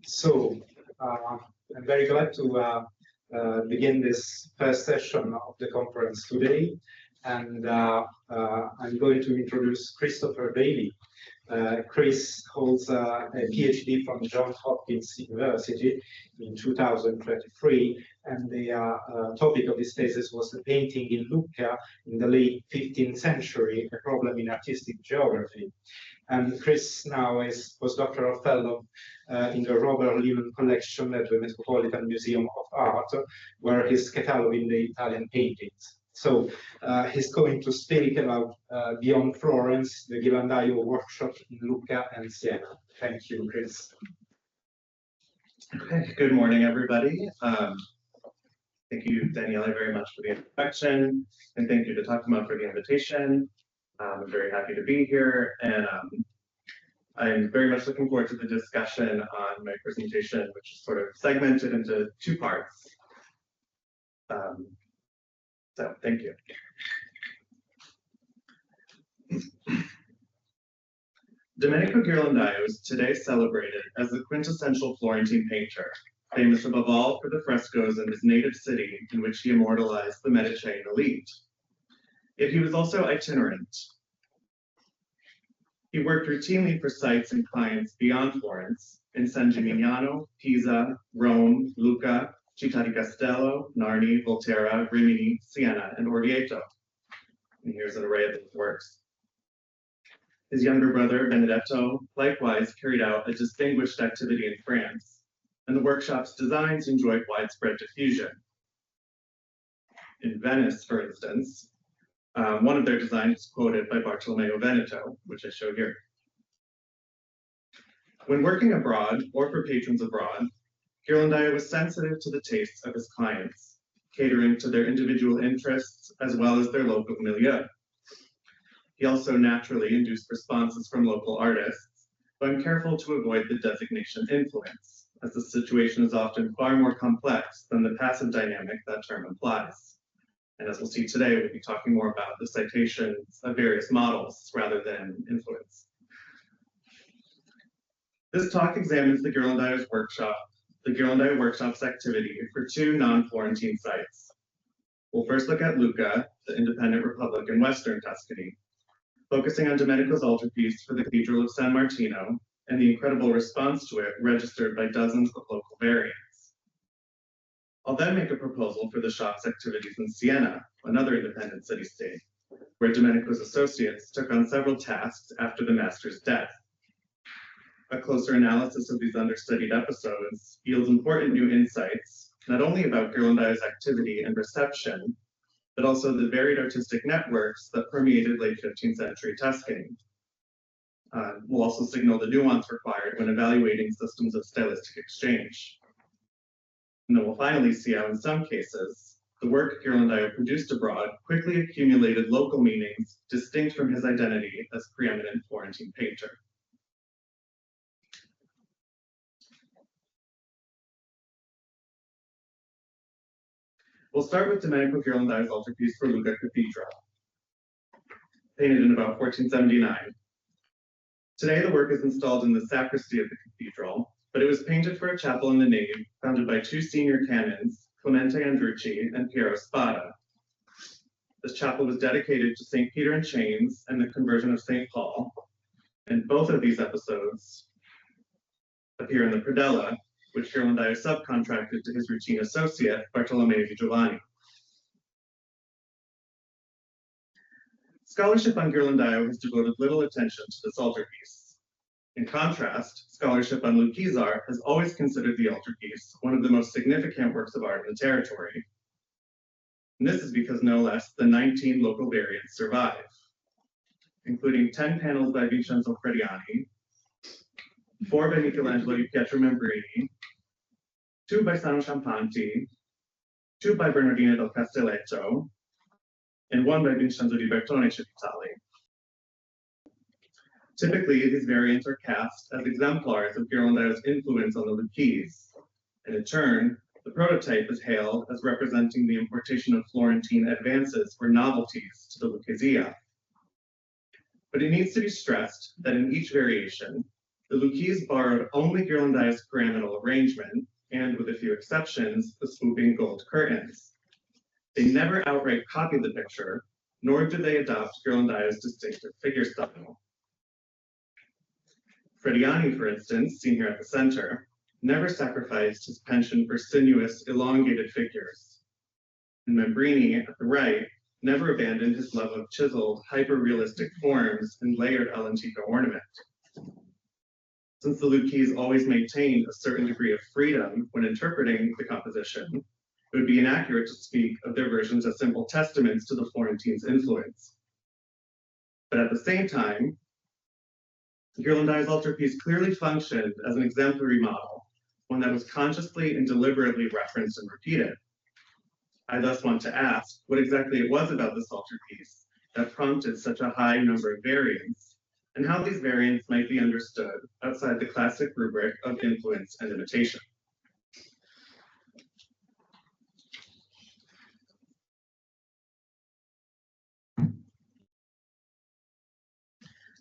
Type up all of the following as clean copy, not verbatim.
So I'm very glad to begin this first session of the conference today, and I'm going to introduce Christopher Daly. Chris holds a PhD from Johns Hopkins University in 2023, and the topic of his thesis was the painting in Lucca in the late 15th century, a problem in artistic geography. And Chris now is postdoctoral fellow in the Robert Lehman collection at the Metropolitan Museum of Art, where he's cataloging the Italian paintings. So he's going to speak about Beyond Florence, the Ghirlandaio workshop in Lucca and Siena. Thank you, Chris. Okay, good morning, everybody. Thank you, Daniele, very much for the introduction, and thank you to Takuma for the invitation. I'm very happy to be here, and I'm very much looking forward to the discussion on my presentation, which is sort of segmented into two parts. So thank you. Domenico Ghirlandaio is today celebrated as the quintessential Florentine painter, famous above all for the frescoes in his native city in which he immortalized the Medicean elite. Yet he was also itinerant. He worked routinely for sites and clients beyond Florence, in San Gimignano, Pisa, Rome, Lucca, Città di Castello, Narni, Volterra, Rimini, Siena, and Orvieto. And here's an array of his works. His younger brother, Benedetto, likewise carried out a distinguished activity in France, and the workshop's designs enjoyed widespread diffusion. In Venice, for instance, one of their designs is quoted by Bartolomeo Veneto, which I show here. When working abroad, or for patrons abroad, Ghirlandaio was sensitive to the tastes of his clients, catering to their individual interests as well as their local milieu. He also naturally induced responses from local artists, but I'm careful to avoid the designation influence, as the situation is often far more complex than the passive dynamic that term implies. And as we'll see today, we'll be talking more about the citations of various models rather than influence. This talk examines the Ghirlandaio workshop's activity for two non-Florentine sites. We'll first look at Lucca, the independent republic in Western Tuscany, focusing on Domenico's altarpiece for the Cathedral of San Martino and the incredible response to it registered by dozens of local variants. I'll then make a proposal for the shop's activities in Siena, another independent city-state, where Domenico's associates took on several tasks after the master's death. A closer analysis of these understudied episodes yields important new insights, not only about Ghirlandaio's activity and reception, but also the varied artistic networks that permeated late 15th century Tuscany. We'll also signal the nuance required when evaluating systems of stylistic exchange. And then we'll finally see how, in some cases, the work Ghirlandaio produced abroad quickly accumulated local meanings distinct from his identity as preeminent Florentine painter. We'll start with Domenico Ghirlandaio's altarpiece for Lucca Cathedral, painted in about 1479. Today, the work is installed in the sacristy of the cathedral, but it was painted for a chapel in the nave founded by two senior canons, Clemente Andrucci and Piero Spada. This chapel was dedicated to St. Peter in Chains and the conversion of St. Paul, and both of these episodes appear in the predella, which Ghirlandaio subcontracted to his routine associate, Bartolomeo di Giovanni. Scholarship on Ghirlandaio has devoted little attention to this altarpiece. In contrast, scholarship on Lucchese art has always considered the altarpiece one of the most significant works of art in the territory. And this is because no less than 19 local variants survive, including 10 panels by Vincenzo Frediani, 4 by Michelangelo di Pietro Membrini, 2 by Sano Champanti, 2 by Bernardino del Castelletto, and 1 by Vincenzo di Bertone Civitali. Typically, these variants are cast as exemplars of Ghirlandaio's influence on the Lucchese, and in turn, the prototype is hailed as representing the importation of Florentine advances or novelties to the Lucchese. But it needs to be stressed that in each variation, The Lucchese borrowed only Ghirlandaio's pyramidal arrangement, and with a few exceptions, the swooping gold curtains. They never outright copied the picture, nor did they adopt Ghirlandaio's distinctive figure style. Frediani, for instance, seen here at the center, never sacrificed his penchant for sinuous, elongated figures. And Membrini, at the right, never abandoned his love of chiseled, hyper-realistic forms and layered all'antico ornament. Since the Lucchese always maintained a certain degree of freedom when interpreting the composition, it would be inaccurate to speak of their versions as simple testaments to the Florentines' influence. But at the same time, Ghirlandaio's altarpiece clearly functioned as an exemplary model, one that was consciously and deliberately referenced and repeated. I thus want to ask what exactly it was about this altarpiece that prompted such a high number of variants, and how these variants might be understood outside the classic rubric of influence and imitation.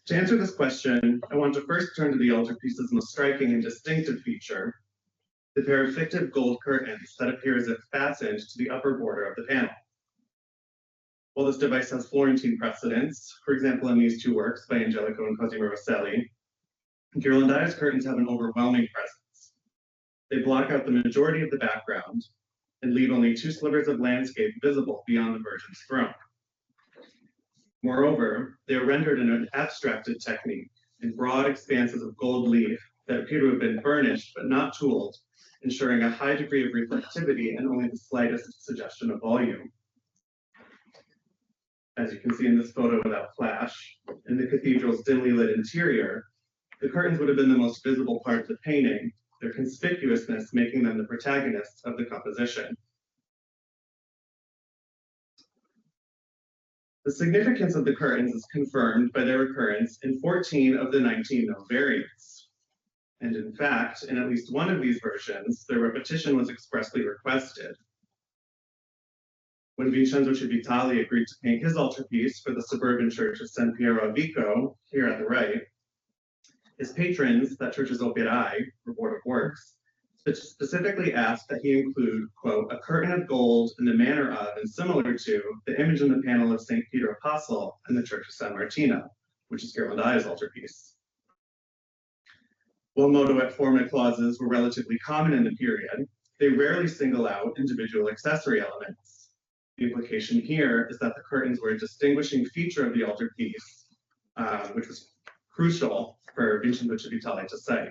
To answer this question, I want to first turn to the altarpiece's most striking and distinctive feature, the pair of fictive gold curtains that appear as if fastened to the upper border of the panel. While this device has Florentine precedents, for example in these two works by Angelico and Cosimo Rosselli, Ghirlandaio's curtains have an overwhelming presence. They block out the majority of the background and leave only two slivers of landscape visible beyond the Virgin's throne. Moreover, they are rendered in an abstracted technique in broad expanses of gold leaf that appear to have been burnished but not tooled, ensuring a high degree of reflectivity and only the slightest suggestion of volume. As you can see in this photo without flash, in the cathedral's dimly lit interior, the curtains would have been the most visible part of the painting, their conspicuousness making them the protagonists of the composition. The significance of the curtains is confirmed by their occurrence in 14 of the 19 known variants. And in fact, in at least one of these versions, their repetition was expressly requested. When Vincenzo Civitali agreed to paint his altarpiece for the suburban church of San Piero a Vico, here at the right, his patrons, that church's operai, or board of works, specifically asked that he include, quote, a curtain of gold in the manner of and similar to the image in the panel of St. Peter Apostle in the Church of San Martino, which is Ghirlandaio's altarpiece. While modo et forma clauses were relatively common in the period, they rarely single out individual accessory elements. The implication here is that the curtains were a distinguishing feature of the altarpiece, which was crucial for Vincenzo Civitali to say.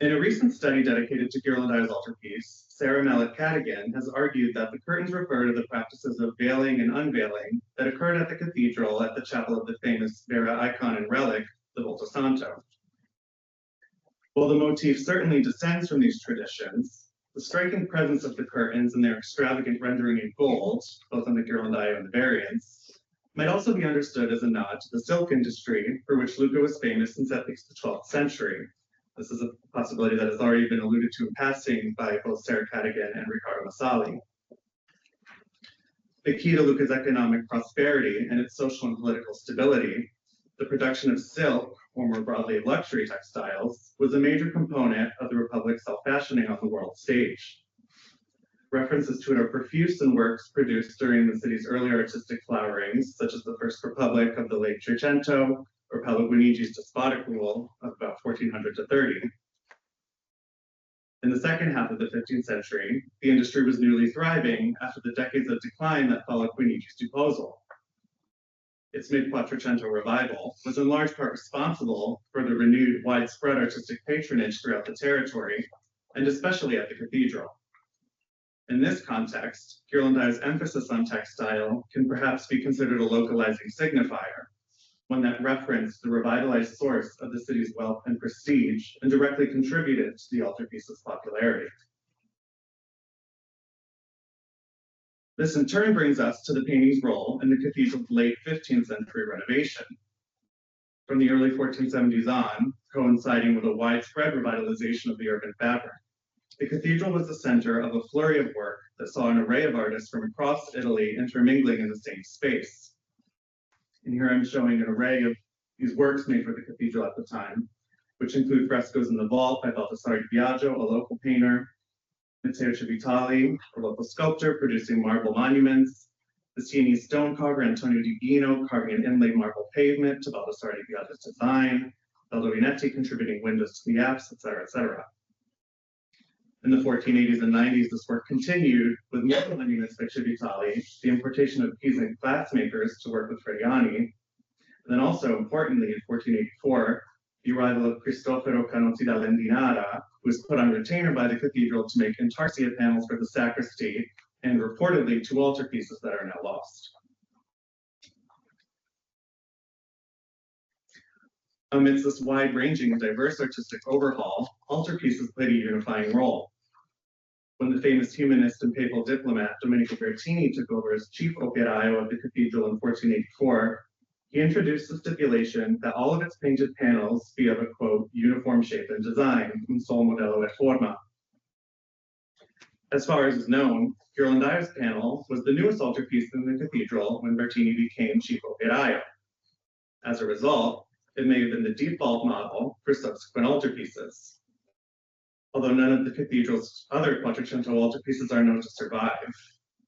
In a recent study dedicated to Ghirlandaio's altarpiece, Sarah Mallet-Cadigan has argued that the curtains refer to the practices of veiling and unveiling that occurred at the cathedral at the chapel of the famous Vera icon and relic, the Volto Santo. While the motif certainly descends from these traditions, the striking presence of the curtains and their extravagant rendering in gold, both on the Ghirlandaio and the variants, might also be understood as a nod to the silk industry, for which Lucca was famous since at least the 12th century. This is a possibility that has already been alluded to in passing by both Sarah Cadigan and Riccardo Massali. The key to Lucca's economic prosperity and its social and political stability, the production of silk, or more broadly luxury textiles, was a major component of the Republic's self-fashioning on the world stage. References to it are profuse in works produced during the city's early artistic flowerings, such as the First Republic of the late Trecento, or Paolo Guinigi's despotic rule of about 1400 to 30. In the second half of the 15th century, the industry was newly thriving after the decades of decline that followed Guinigi's deposal. Its mid-Quattrocento revival was in large part responsible for the renewed widespread artistic patronage throughout the territory, and especially at the cathedral. In this context, Ghirlandaio's emphasis on textile can perhaps be considered a localizing signifier, one that referenced the revitalized source of the city's wealth and prestige and directly contributed to the altarpiece's popularity. This in turn brings us to the painting's role in the cathedral's late 15th century renovation. From the early 1470s on, coinciding with a widespread revitalization of the urban fabric, the cathedral was the center of a flurry of work that saw an array of artists from across Italy intermingling in the same space. And here I'm showing an array of these works made for the cathedral at the time, which include frescoes in the vault by Baldassare di Biagio, a local painter, Matteo Civitali, a local sculptor producing marble monuments, the Sienese stonecarver Antonio Di Gino carving an inlaid marble pavement to Baldassare di Biagio's design, Baldovinetti contributing windows to the apse, etc., etc. In the 1480s and 90s, this work continued with more monuments by Civitali, the importation of Pisan glassmakers to work with Frediani, and then also, importantly, in 1484, the arrival of Cristoforo Canotti da Lendinara, who was put on retainer by the cathedral to make intarsia panels for the sacristy, and reportedly 2 altarpieces that are now lost. Amidst this wide-ranging and diverse artistic overhaul, altarpieces played a unifying role. When the famous humanist and papal diplomat Domenico Bertini took over as chief operaio of the cathedral in 1484, he introduced the stipulation that all of its painted panels be of a, quote, uniform shape and design, un sol modello e forma. As far as is known, Ghirlandaio's panel was the newest altarpiece in the cathedral when Bertini became chief operaio. As a result, it may have been the default model for subsequent altarpieces. Although none of the cathedral's other Quattrocento altarpieces are known to survive,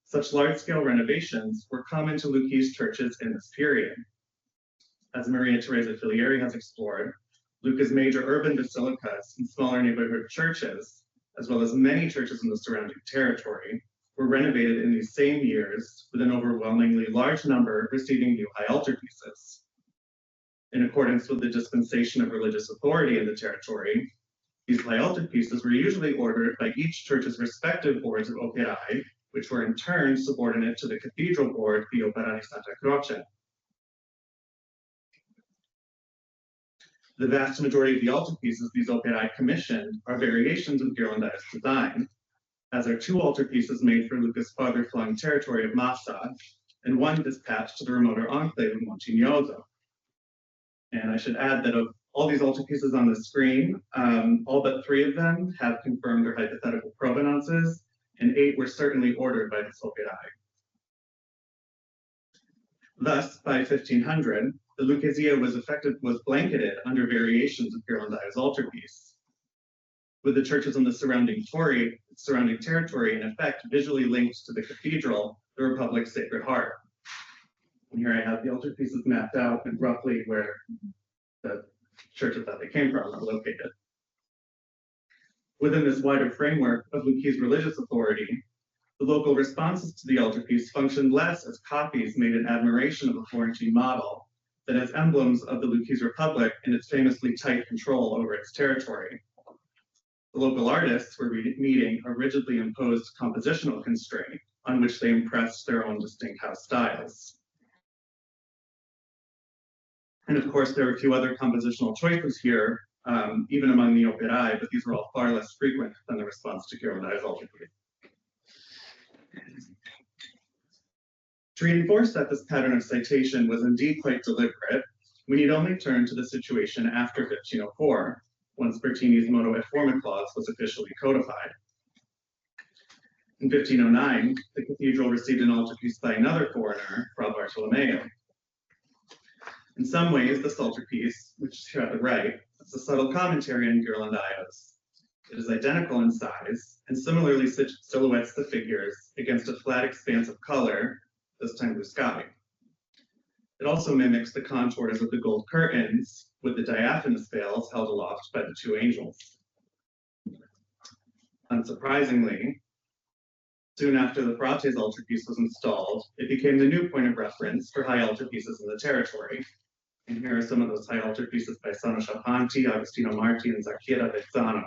such large-scale renovations were common to Lucchese churches in this period. As Maria Teresa Filieri has explored, Lucca's major urban basilicas and smaller neighborhood churches, as well as many churches in the surrounding territory, were renovated in these same years, with an overwhelmingly large number receiving new high altarpieces. In accordance with the dispensation of religious authority in the territory, these high altarpieces were usually ordered by each church's respective boards of operai, which were in turn subordinate to the cathedral board, the Opera di Santa Croce. The vast majority of the altarpieces these operai commissioned are variations of Ghirlandaio's design, as are 2 altarpieces made for Lucca's farther-flung territory of Massa, and 1 dispatched to the remoter enclave of Montignoso. And I should add that of all these altarpieces on the screen, all but 3 of them have confirmed their hypothetical provenances, and 8 were certainly ordered by this operai. Thus, by 1500, the Lucchese was blanketed under variations of Ghirlandaio's altarpiece, with the churches in the surrounding territory in effect visually linked to the cathedral, the Republic's Sacred Heart. And here I have the altarpieces mapped out and roughly where the churches that they came from are located. Within this wider framework of Lucchese religious authority, the local responses to the altarpiece functioned less as copies made in admiration of the Florentine model than as emblems of the Lucchese Republic and its famously tight control over its territory. The local artists were meeting a rigidly imposed compositional constraint on which they impressed their own distinct house styles. And of course, there are a few other compositional choices here, even among the operai, but these were all far less frequent than the response to Ghirlandaio's altarpiece. To reinforce that this pattern of citation was indeed quite deliberate, we need only turn to the situation after 1504, once Bertini's modo et forma clause was officially codified. In 1509, the cathedral received an altarpiece by another foreigner, Fra Bartolomeo. In some ways, this altarpiece, which is here at the right, is a subtle commentary on Ghirlandaio's. It is identical in size and similarly silhouettes the figures against a flat expanse of color, this time blue sky. It also mimics the contours of the gold curtains with the diaphanous veils held aloft by the 2 angels. Unsurprisingly, soon after the Frate's altarpiece was installed, it became the new point of reference for high altarpieces in the territory. And here are some of those high altarpieces by Sano Sciapanti, Agostino Marti, and Zacchia Vezzano.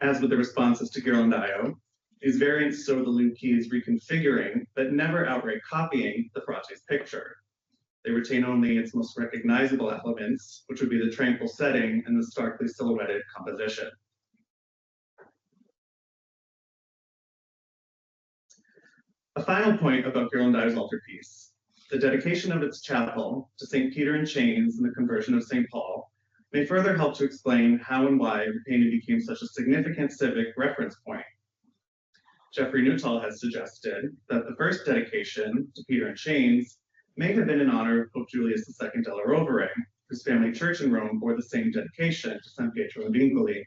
As with the responses to Ghirlandaio, these variants show the Lucchese reconfiguring, but never outright copying the Frate's picture. They retain only its most recognizable elements, which would be the tranquil setting and the starkly silhouetted composition. A final point about Ghirlandaio's altarpiece: the dedication of its chapel to St. Peter in Chains and the conversion of St. Paul may further help to explain how and why the painting became such a significant civic reference point. Jeffrey Nuttall has suggested that the first dedication to Peter in Chains may have been in honor of Pope Julius II della Rovere, whose family church in Rome bore the same dedication to San Pietro in Vincoli.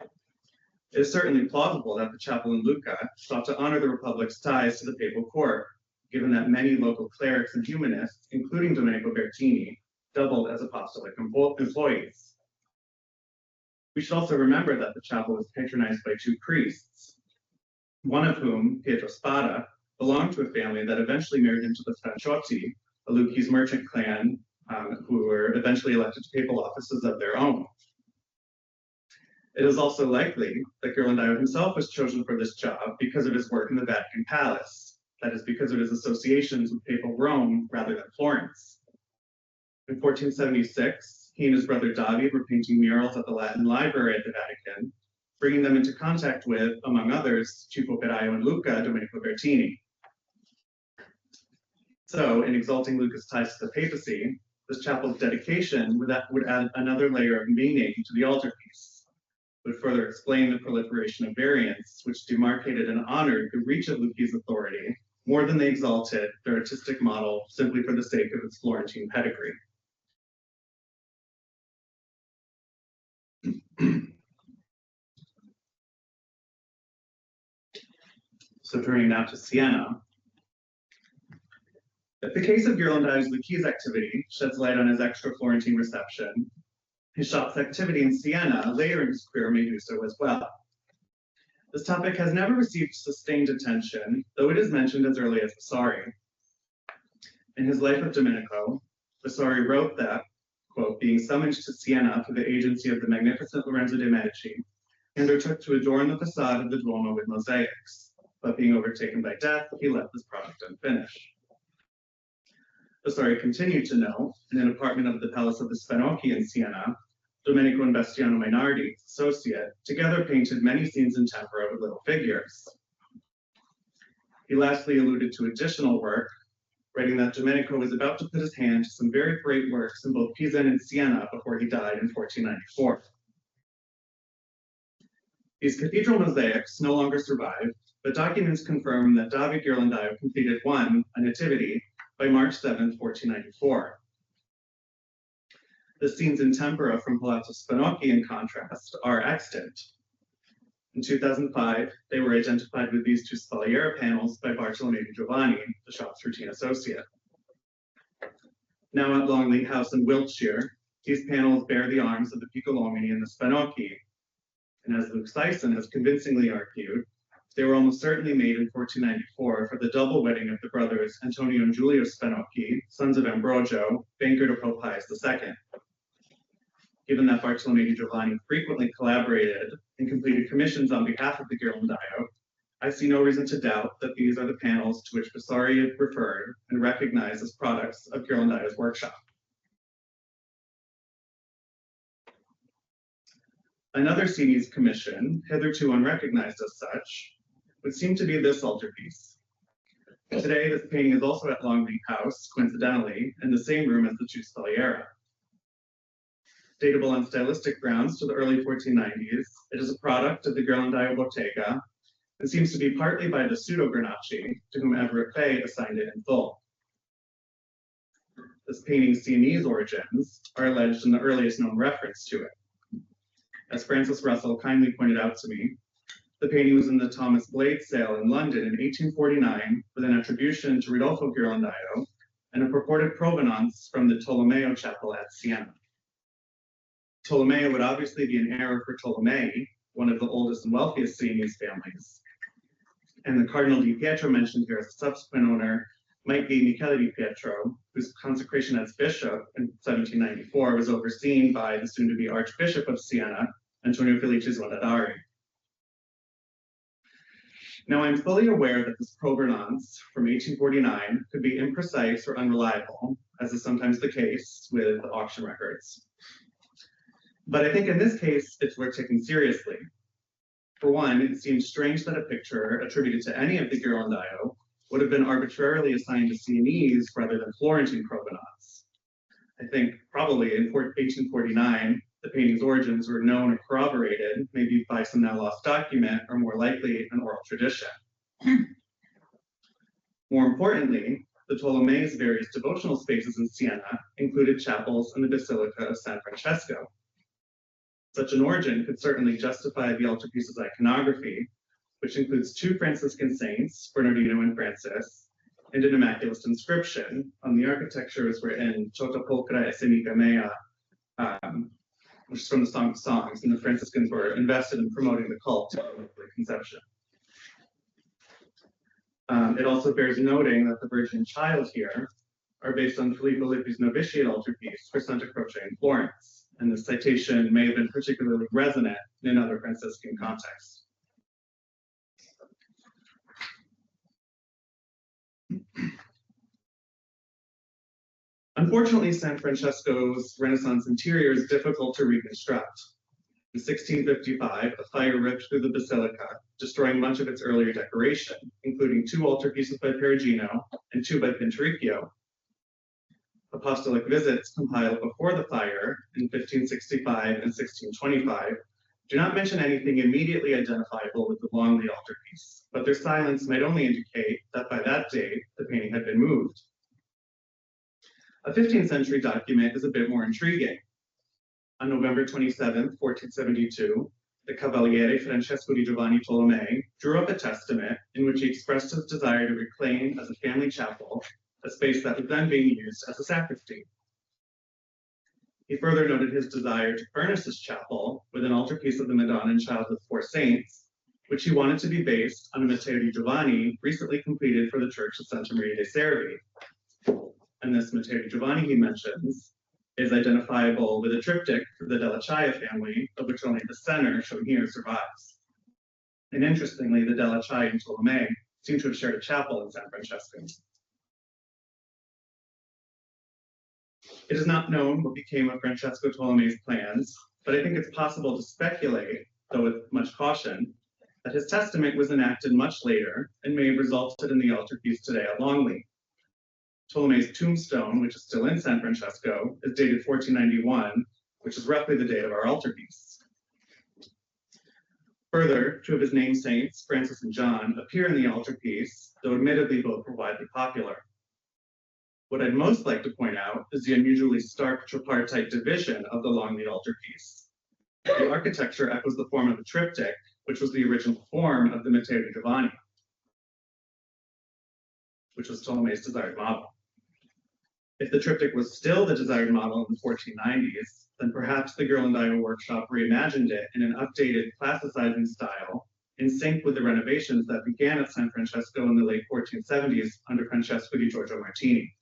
It is certainly plausible that the chapel in Lucca sought to honor the Republic's ties to the papal court, given that many local clerics and humanists, including Domenico Bertini, doubled as apostolic employees. We should also remember that the chapel was patronized by two priests, one of whom, Pietro Spada, belonged to a family that eventually married into the Franciotti, a Lucchese merchant clan who were eventually elected to papal offices of their own. It is also likely that Ghirlandaio himself was chosen for this job because of his work in the Vatican Palace, that is, because of his associations with papal Rome rather than Florence. In 1476, he and his brother David were painting murals at the Latin Library at the Vatican, bringing them into contact with, among others, Chief Operaio in Lucca, Domenico Bertini. So, in exalting Lucca's ties to the papacy, this chapel's dedication would add another layer of meaning to the altarpiece, would further explain the proliferation of variants, which demarcated and honored the reach of Lucca's authority more than they exalted their artistic model simply for the sake of its Florentine pedigree. So turning now to Siena. The case of Ghirlandaio's Lucchese activity sheds light on his extra Florentine reception. His shop's activity in Siena later in his career may do so as well. This topic has never received sustained attention, though it is mentioned as early as Vasari. In his Life of Domenico, Vasari wrote that, quote, being summoned to Siena through the agency of the magnificent Lorenzo de' Medici, he undertook to adorn the facade of the Duomo with mosaics, but being overtaken by death, he left this project unfinished. Vasari continued to know, in an apartment of the Palace of the Spanocchi in Siena, Domenico and Bastiano Mainardi, his associate, together painted many scenes in tempera with little figures. He lastly alluded to additional work, writing that Domenico was about to put his hand to some very great works in both Pisa and Siena before he died in 1494. These cathedral mosaics no longer survive, but documents confirm that David Ghirlandaio completed one, a Nativity, by March 7, 1494. The scenes in tempera from Palazzo Spanocchi, in contrast, are extant. In 2005, they were identified with these two Spalliera panels by Bartolomeo di Giovanni, the shop's routine associate. Now at Longleat House in Wiltshire, these panels bear the arms of the Piccolomini and the Spanocchi, and as Luke Sison has convincingly argued, they were almost certainly made in 1494 for the double wedding of the brothers Antonio and Giulio Spanocchi, sons of Ambrogio, banker to Pope Pius II. Given that Bartolomeo di Giovanni frequently collaborated and completed commissions on behalf of the Ghirlandaio, I see no reason to doubt that these are the panels to which Vasari referred and recognized as products of Ghirlandaio's workshop. Another Sienese commission, hitherto unrecognized as such, would seem to be this altarpiece. Today, this painting is also at Longleat House, coincidentally, in the same room as the two Spalliera. Datable on stylistic grounds to the early 1490s, it is a product of the Ghirlandaio Bottega and seems to be partly by the pseudo-Granacci, to whom Everett Fay assigned it in full. This painting's Sienese origins are alleged in the earliest known reference to it. As Francis Russell kindly pointed out to me, the painting was in the Thomas Blade sale in London in 1849 with an attribution to Ridolfo Ghirlandaio and a purported provenance from the Tolomeo chapel at Siena. Tolomeo would obviously be an error for Tolomei, one of the oldest and wealthiest Sienese families. And the Cardinal di Pietro mentioned here as a subsequent owner might be Michele di Pietro, whose consecration as bishop in 1794 was overseen by the soon-to-be Archbishop of Siena, Antonio Felice Swadadari. Now, I'm fully aware that this provenance from 1849 could be imprecise or unreliable, as is sometimes the case with auction records. But I think in this case, it's worth taking seriously. For one, it seems strange that a picture attributed to any of the Ghirlandaio would have been arbitrarily assigned to Sienese rather than Florentine provenance. I think probably in 1849, the painting's origins were known or corroborated, maybe by some now lost document, or more likely an oral tradition. More importantly, the the Ptolemies' various devotional spaces in Siena included chapels and the Basilica of San Francesco. Such an origin could certainly justify the altarpiece's iconography, which includes two Franciscan saints, Bernardino and Francis, and an Immaculate inscription. On the architecture is written Tota pulchra essenica mea, which is from the Song of Songs, and the Franciscans were invested in promoting the cult of Immaculate Conception. It also bears noting that the Virgin Child here are based on Filippo Lippi's novitiate altarpiece for Santa Croce in Florence, and this citation may have been particularly resonant in another Franciscan context. Unfortunately, San Francesco's Renaissance interior is difficult to reconstruct. In 1655, a fire ripped through the basilica, destroying much of its earlier decoration, including two altarpieces by Perugino and two by Pinturicchio. Apostolic visits compiled before the fire in 1565 and 1625 do not mention anything immediately identifiable with the Longley altarpiece, but their silence might only indicate that by that date, the painting had been moved. A 15th century document is a bit more intriguing. On November 27, 1472, the Cavaliere Francesco di Giovanni Tolomei drew up a testament in which he expressed his desire to reclaim as a family chapel a space that was then being used as a sacristy. He further noted his desire to furnish this chapel with an altarpiece of the Madonna and Child with Four Saints, which he wanted to be based on a Matteo di Giovanni recently completed for the Church of Santa Maria dei Servi. And this Matteo di Giovanni he mentions is identifiable with a triptych for the Della Chaia family, of which only the center, shown here, survives. And interestingly, the Della Chaia and Tolomei seem to have shared a chapel in San Francesco. It is not known what became of Francesco Tolomei's plans, but I think it's possible to speculate, though with much caution, that his testament was enacted much later and may have resulted in the altarpiece today at Longley. Ptolemy's tombstone, which is still in San Francesco, is dated 1491, which is roughly the date of our altarpiece. Further, two of his name saints, Francis and John, appear in the altarpiece, though admittedly both were widely popular. What I'd most like to point out is the unusually stark tripartite division of the Longley altarpiece. The architecture echoes the form of the triptych, which was the original form of the Matteo di Giovanni, which was Ptolemy's desired model. If the triptych was still the desired model in the 1490s, then perhaps the Ghirlandaio workshop reimagined it in an updated plasticizing style in sync with the renovations that began at San Francesco in the late 1470s under Francesco di Giorgio Martini.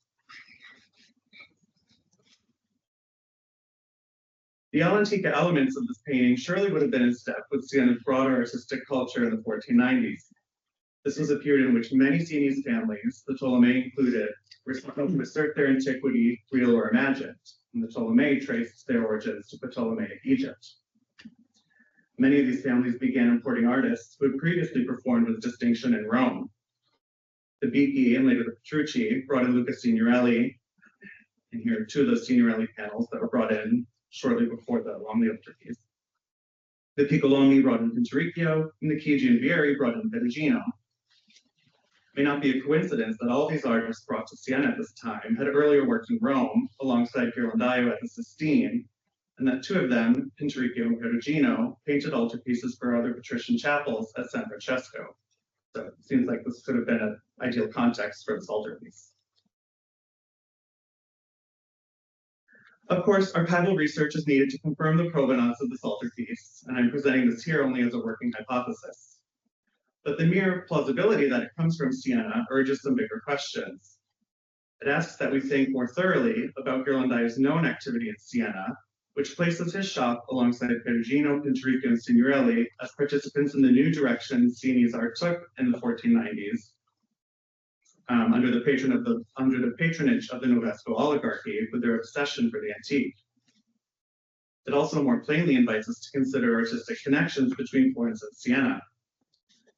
The all'antica elements of this painting surely would have been in step with Siena's broader artistic culture in the 1490s. This was a period in which many Sienese families, the Ptolemei included, were seeking to assert their antiquity, real or imagined, and the Ptolemei traced their origins to Ptolemaic Egypt. Many of these families began importing artists who had previously performed with distinction in Rome. The Vici and later the Petrucci brought in Lucca Signorelli, and here are two of those Signorelli panels that were brought in shortly before the Longley altarpiece. The Piccolomini brought in Pinturicchio, and the Chigi and Vieri brought in Perugino. It may not be a coincidence that all these artists brought to Siena at this time had earlier worked in Rome alongside Ghirlandaio at the Sistine, and that two of them, Pinturicchio and Perugino, painted altarpieces for other patrician chapels at San Francesco. So it seems like this could have been an ideal context for this altarpiece. Of course, archival research is needed to confirm the provenance of this altarpiece, and I'm presenting this here only as a working hypothesis. But the mere plausibility that it comes from Siena urges some bigger questions. It asks that we think more thoroughly about Ghirlandaio's known activity in Siena, which places his shop alongside Perugino, Pinturicchio, and Signorelli as participants in the new direction Sienese art took in the 1490s, under the patronage of the Novesco oligarchy with their obsession for the antique. It also more plainly invites us to consider artistic connections between Florence and Siena.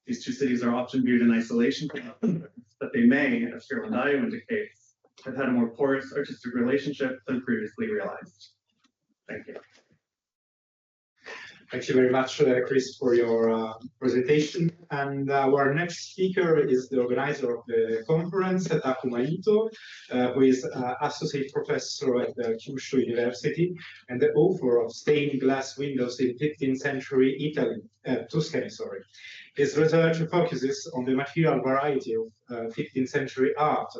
These two cities are often viewed in isolation from others, but they may, as Ghirlandaio indicates, have had a more porous artistic relationship than previously realized. Thank you. Thank you very much, Chris, for your presentation. And our next speaker is the organizer of the conference, Takuma Ito, who is associate professor at the Kyushu University and the author of Stained Glass Windows in 15th Century Italy, Tuscany, sorry. His research focuses on the material variety of 15th century art,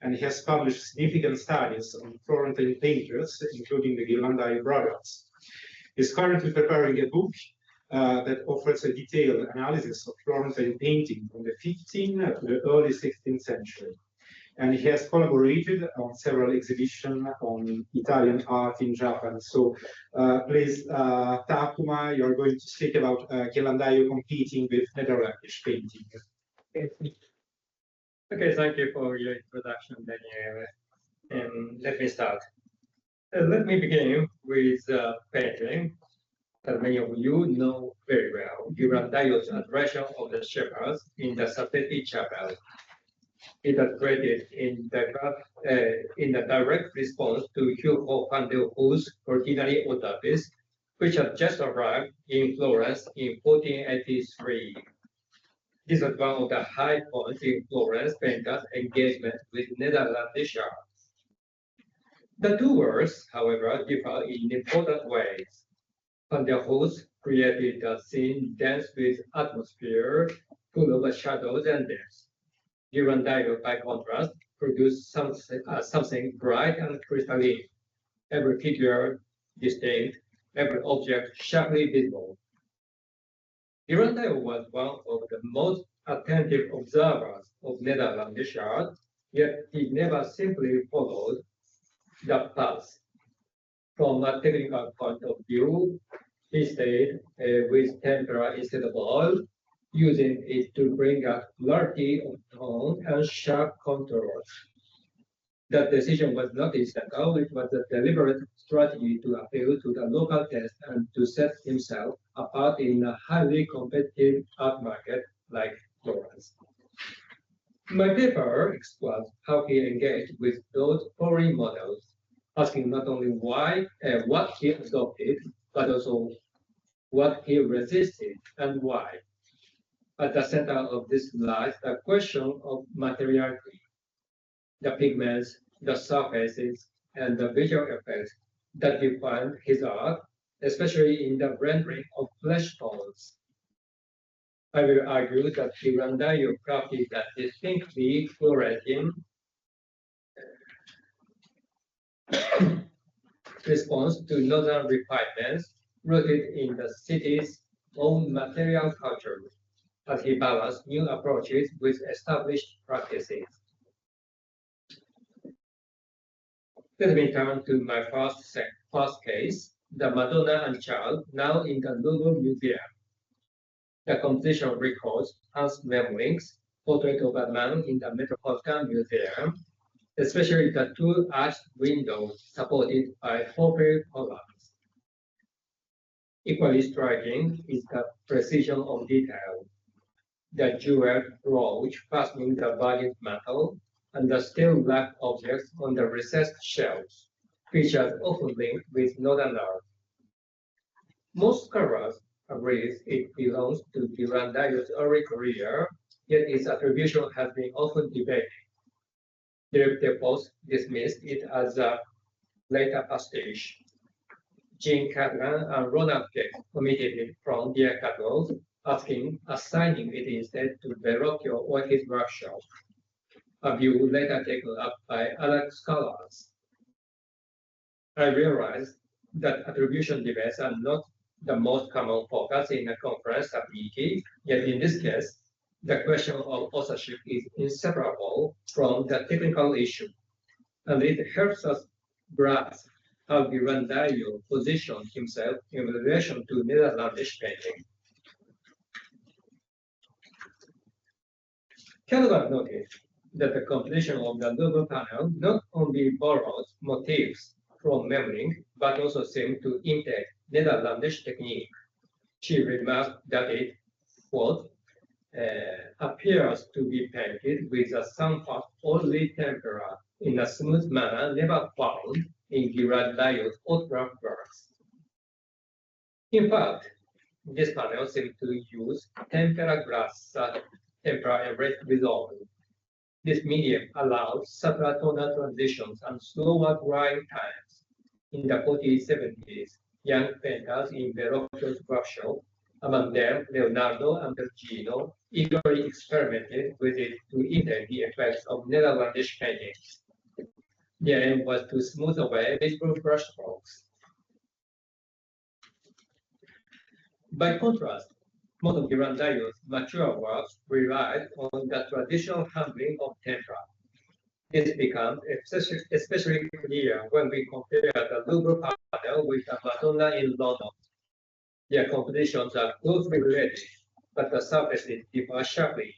and he has published significant studies on Florentine painters, including the Ghirlandaio brothers. He's currently preparing a book that offers a detailed analysis of Florentine painting from the 15th to the early 16th century. And he has collaborated on several exhibitions on Italian art in Japan. So please, Takuma, you're going to speak about Ghirlandaio competing with Nederlandish painting. Okay, thank you for your introduction, Daniele. Let me start. Let me begin with painting that many of you know very well, Ghirlandaio's Adoration of the Shepherds in the Sassetti Chapel. It was created in the direct response to Hugo van der Hoe's Ordinary Otapies, which had just arrived in Florence in 1483. This was one of the high points in Florence painters' engagement with Nederlandish art. The two works, however, differ in important ways. Van der Hoes created a scene dense with atmosphere, full of shadows and depths. Ghirlandaio, by contrast, produced something bright and crystalline, every figure distinct, every object sharply visible. Ghirlandaio was one of the most attentive observers of Nederlandish art, yet he never simply followed the path. From a technical point of view, he stayed with tempera instead of oil, using it to bring out clarity of tone and sharp contours. That decision was not incidental, it was a deliberate strategy to appeal to the local taste and to set himself apart in a highly competitive art market like Florence. My paper explores how he engaged with those foreign models, asking not only what he adopted, but also what he resisted and why. At the center of this lies the question of materiality, the pigments, the surfaces, and the visual effects that define his art, especially in the rendering of flesh tones. I will argue that Ghirlandaio crafted a distinctly Florentine response to northern refinements rooted in the city's own material culture, as he balanced new approaches with established practices. Let me turn to my first case, the Madonna and Child, now in the Louvre Museum. The composition recalls Hans Memling's portrait of a man in the Metropolitan Museum, especially the two arched windows supported by four columns. Equally striking is the precision of detail. The jeweled brooch fastening the valued mantle, and the still life objects on the recessed shelves, features often linked with northern art. Most scholars agree it belongs to Ghirlandaio's early career, yet its attribution has been often debated. Director Post dismissed it as a later pastiche. Jean Cadran and Ronald Keck omitted it from their catalogs, assigning it instead to Verrocchio or his workshop, a view later taken up by other scholars. I realized that attribution debates are not the most common focus in a conference at NIKI, yet in this case, the question of authorship is inseparable from the technical issue, and it helps us grasp how Ghirlandaio positioned himself in relation to Nederlandish painting. Cadwan noted that the composition of the Louvre panel not only borrows motifs from Memling, but also seemed to imitate Nederlandish technique. She remarked that it, quote, appears to be painted with a somewhat oily tempera in a smooth manner never found in Ghirlandaio's autograph works. In fact, this panel seems to use tempera glass, tempera erased resolve. This medium allows subtler tonal transitions and slower drying times. In the 40s, 70s, young painters in Verrocchio's workshop, among them Leonardo and Perugino, eagerly experimented with it to imitate the effects of Netherlandish paintings. The aim was to smooth away visible brushstrokes. By contrast, most of Ghirlandaio's mature works relied on the traditional handling of tempera. This becomes especially clear when we compare the Louvre panel with the Madonna in London. Their compositions are closely related, but the surfaces differ sharply.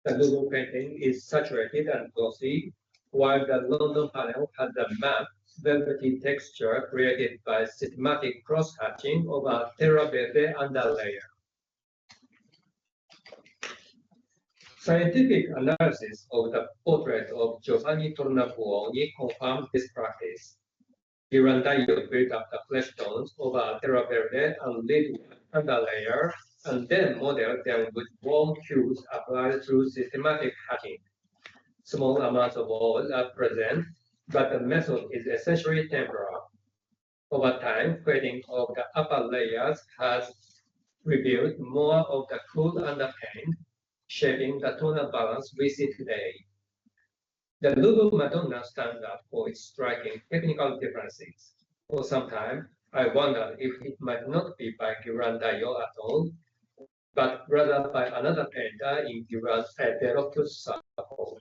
The Louvre painting is saturated and glossy, while the London panel has a matte, velvety texture created by systematic cross-hatching of a terra verde underlayer. Scientific analysis of the portrait of Giovanni Tornabuoni confirms this practice. Ghirlandaio built up the flesh tones over a terra verde and lit underlayer, and then modeled them with warm hues applied through systematic hatching. Small amounts of oil are present, but the method is essentially temporal. Over time, fading of the upper layers has revealed more of the cool underpaint, shaping the tonal balance we see today. The Louvre Madonna stands out for its striking technical differences. For some time, I wondered if it might not be by Ghirlandaio at all, but rather by another painter in Verrocchio's circle.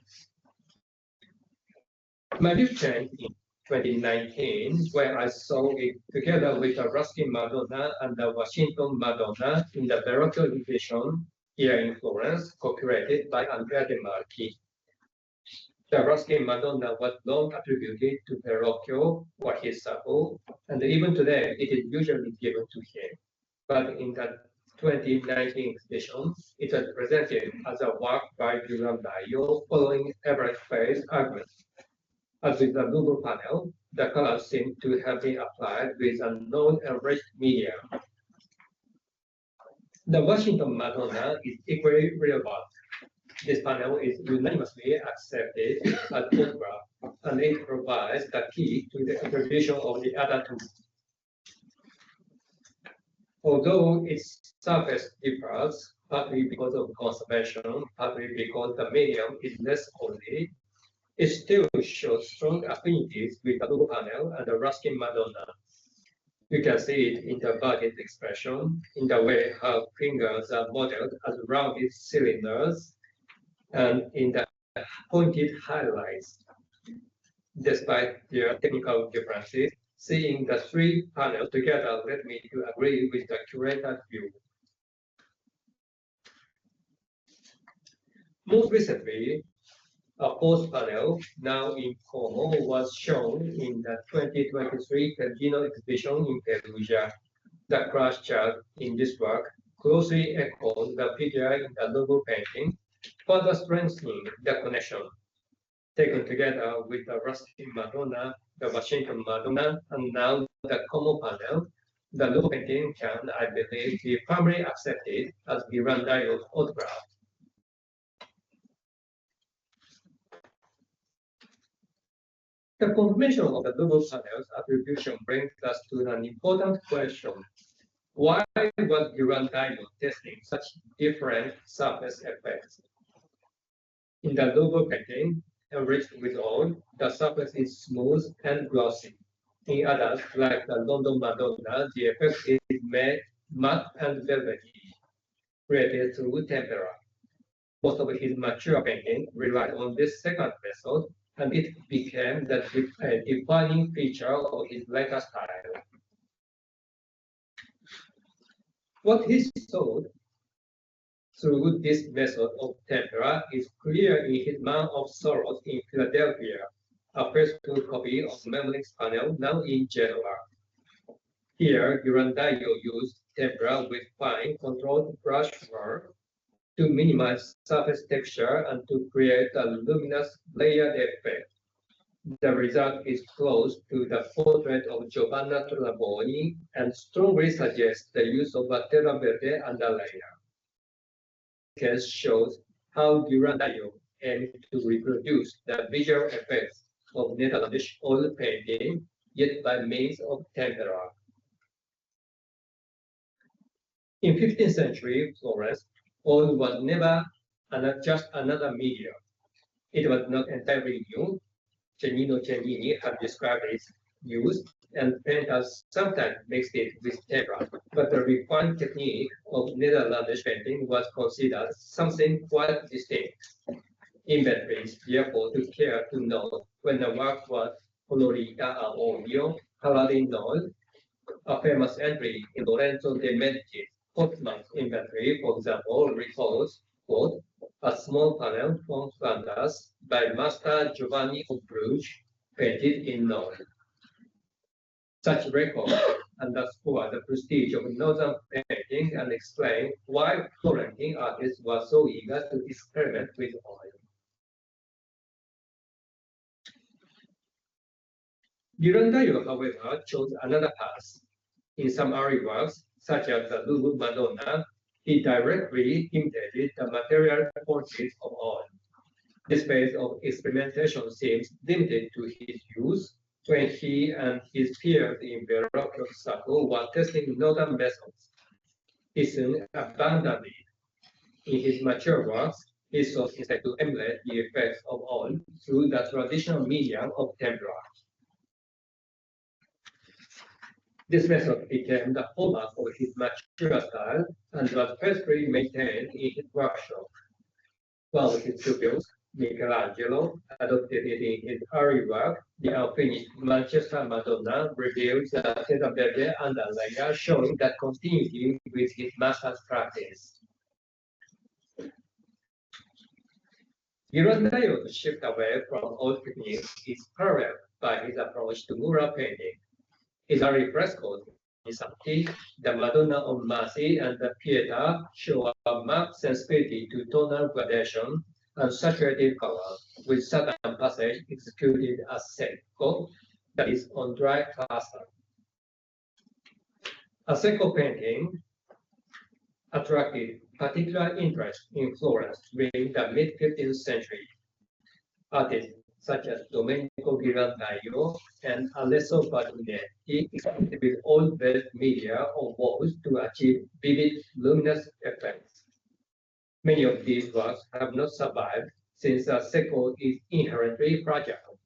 My view changed in 2019, where I saw it together with the Ruskin Madonna and the Washington Madonna in the Verrocchio edition here in Florence, co-curated by Andrea De Marchi. The Ruskin Madonna was long attributed to Verrocchio or his circle, and even today it is usually given to him. But in the 2019 edition, it was presented as a work by Ghirlandaio following average phase argument. As with the Louvre panel, the colors seem to have been applied with a non-enriched medium. The Washington Madonna is equally relevant. This panel is unanimously accepted as photograph, and it provides the key to the attribution of the other two. Although its surface differs, partly because of conservation, partly because the medium is less oily, it still shows strong affinities with the Louvre panel and the Ruskin Madonna. You can see it in the bodied expression, in the way her fingers are modeled as rounded cylinders, and in the pointed highlights. Despite their technical differences, seeing the three panels together led me to agree with the curator's view. Most recently, a fourth panel, now in Como, was shown in the 2023 Perugino exhibition in Perugia. The crash chart in this work closely echoes the figure in the Louvre painting, further strengthening the connection. Taken together with the Ruskin Madonna, the Washington Madonna, and now the Como panel, the Louvre painting can, I believe, be firmly accepted as Ghirlandaio's photograph. The confirmation of the Louvre panel's attribution brings us to an important question. Why was Ghirlandaio testing such different surface effects? In the Louvre painting, enriched with oil, the surface is smooth and glossy. In others, like the London Madonna, the effect is made matte and velvety, created through tempera. Most of his mature painting relied on this second method, and it became the defining feature of his later style. What he showed through this method of tempera is clear in his Man of Sorrows in Philadelphia, a fresco copy of Memling's panel now in Genoa. Here, Ghirlandaio used tempera with fine, controlled brush work to minimize surface texture and to create a luminous layered effect. The result is close to the portrait of Giovanna Tornabuoni and strongly suggests the use of a terra verde underlayer. This case shows how Ghirlandaio aimed to reproduce the visual effects of Netherlandish oil painting, yet by means of tempera. In 15th century Florence, oil was never just another medium. It was not entirely new. Cennino Cennini had described its use, and painters sometimes mixed it with tempera, but the refined technique of Netherlandish painting was considered something quite distinct. Inventors therefore took care to know when the work was colorita a olio, colored in oil. A famous entry in Lorenzo de' Medici's Portsmouth inventory, for example, recalls, quote, a small panel from Flanders by Master Giovanni of Bruges, painted in oil. Such records underscore the prestige of northern painting and explain why Florentine artists were so eager to experiment with oil. Ghirlandaio, however, chose another path. In some early works, such as the Louvre Madonna, he directly imitated the material qualities of oil. This phase of experimentation seems limited to his use when he and his peers in Verrocchio circle were testing northern methods. He soon abandoned it. In his mature works, he sought instead to emulate the effects of oil through the traditional medium of tempera. This method became the hallmark of his mature style and was faithfully maintained in his workshop. One of his pupils, Michelangelo, adopted it in his early work. The unfinished Manchester Madonna reveals the terra verde underlayer, showing that continuity with his master's practice. Ghirlandaio's shift away from old techniques is paralleled by his approach to mural painting. His early frescoes in Tatti, the Madonna of Mercy, and the Pietà show a marked sensibility to tonal gradation and saturated color, with certain passages executed as secco, that is, on dry plaster. A secco painting attracted particular interest in Florence during the mid-15th century. Artists such as Domenico Ghirlandaio and Alesso Bartonetti experimented with oil-based media on walls to achieve vivid, luminous effects. Many of these works have not survived since a secco is inherently fragile.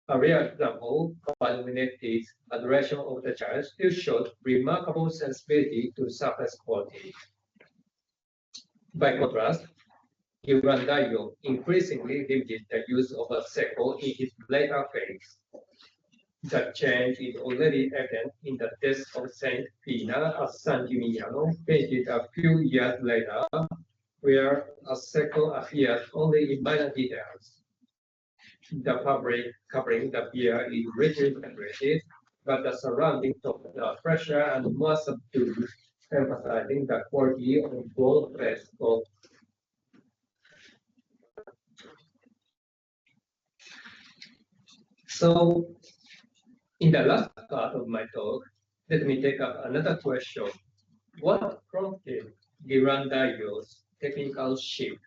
A rare example, Bartonetti's Adoration of the Child, still showed remarkable sensibility to surface quality. By contrast, Ghirlandaio increasingly limited the use of a secco in his later phase. The change is already evident in the death of Saint Pina at San Gimignano, painted a few years later, where a secco appears only in minor details. The fabric covering the pier is richly decorated, but the surrounding tones are fresher and more subdued, emphasizing the quality of both fresco. So, in the last part of my talk, let me take up another question. What prompted Ghirlandaio's technical shift?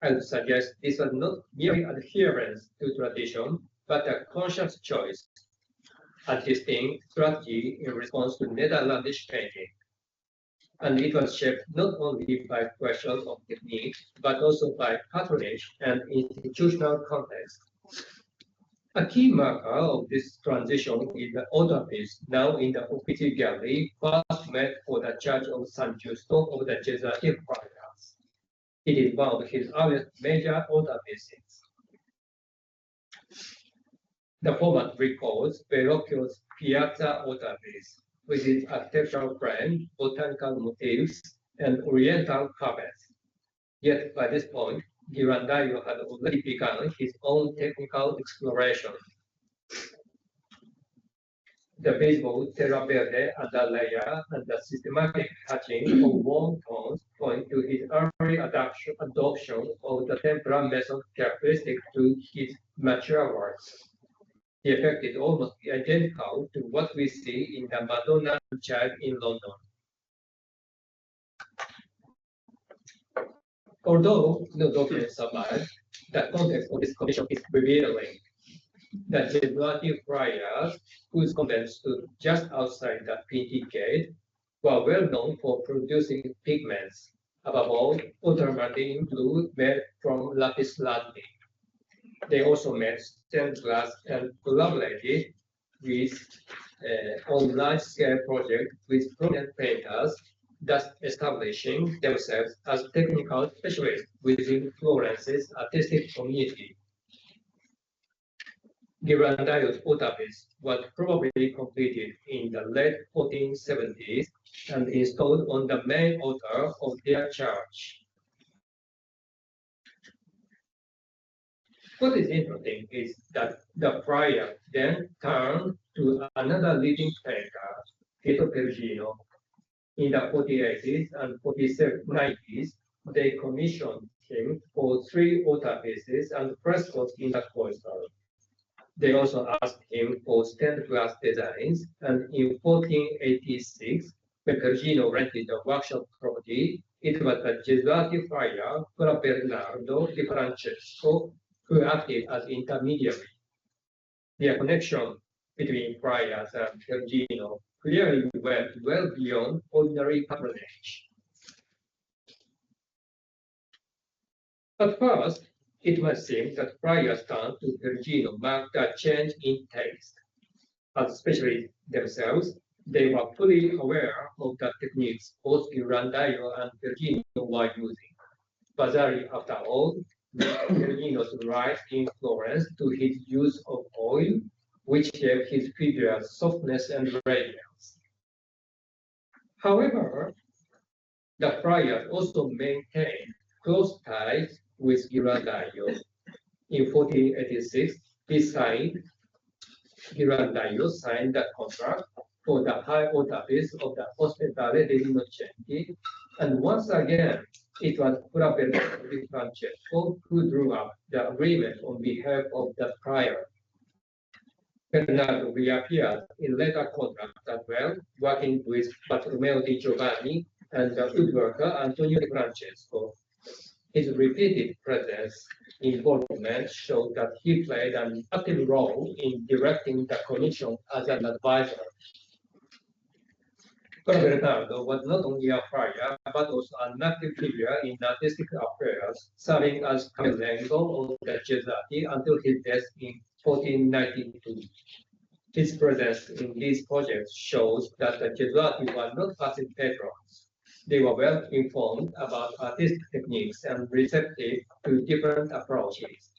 I would suggest this was not merely adherence to tradition, but a conscious choice, a distinct strategy in response to Netherlandish painting. And it was shaped not only by questions of technique, but also by patronage and institutional context. A key marker of this transition is the altarpiece now in the Uffizi Gallery, first made for the Church of San Giusto of the Jesuit friars. It is one of his earliest major altarpieces. The format recalls Verrocchio's Piazza altarpiece, with its architectural frame, botanical motifs, and oriental carpets. Yet by this point, Ghirlandaio had already begun his own technical exploration. The visible terra verde underlayer and the systematic hatching of warm tones point to his early adoption of the tempera method characteristic to his mature works. The effect is almost identical to what we see in the Madonna Child in London. Although no documents survive, the context of this commission is revealing. The Jesuit friars, whose convent stood just outside the Pinti Gate, were well known for producing pigments, above all, ultramarine blue made from lapis lazuli. They also made stained glass and collaborated with on large-scale projects with prominent painters, thus establishing themselves as technical specialists within Florence's artistic community. Ghirlandaio's altarpiece was probably completed in the late 1470s and installed on the main altar of their church. What is interesting is that the friar then turned to another leading painter, Pietro Perugino. In the 4080s and 4090s, they commissioned him for 3 altarpieces and frescoes in the cloister. They also asked him for stained glass designs, and in 1486, when Perugino rented the workshop property, it was the Jesuit friar Fra Bernardo di Francesco who acted as intermediary. Their connection between friars and Perugino clearly went well beyond ordinary patronage. At first, it might seem that friars' turn to Perugino marked a change in taste. As specialists themselves, they were fully aware of the techniques both Ghirlandaio and Perugino were using. Vasari, after all, Perugino's rise in Florence to his use of oil, which gave his figure softness and radiance. However, the friars also maintained close ties with Ghirlandaio. In 1486, Ghirlandaio signed the contract for the high altarpiece of the Ospedale degli Innocenti, and once again, it was Fra Bernardo di Francesco who drew up the agreement on behalf of the friar. Bernardo reappeared in later contracts as well, working with Bartolomeo di Giovanni and the woodworker Antonio di Francesco. His repeated presence involvement showed that he played an active role in directing the commission as an advisor. Fra Bernardo was not only a friar, but also an active figure in artistic affairs, serving as camerlengo of the Jesuiti until his death in 1492. His presence in these projects shows that the Jesuiti were not passive patrons. They were well informed about artistic techniques and receptive to different approaches.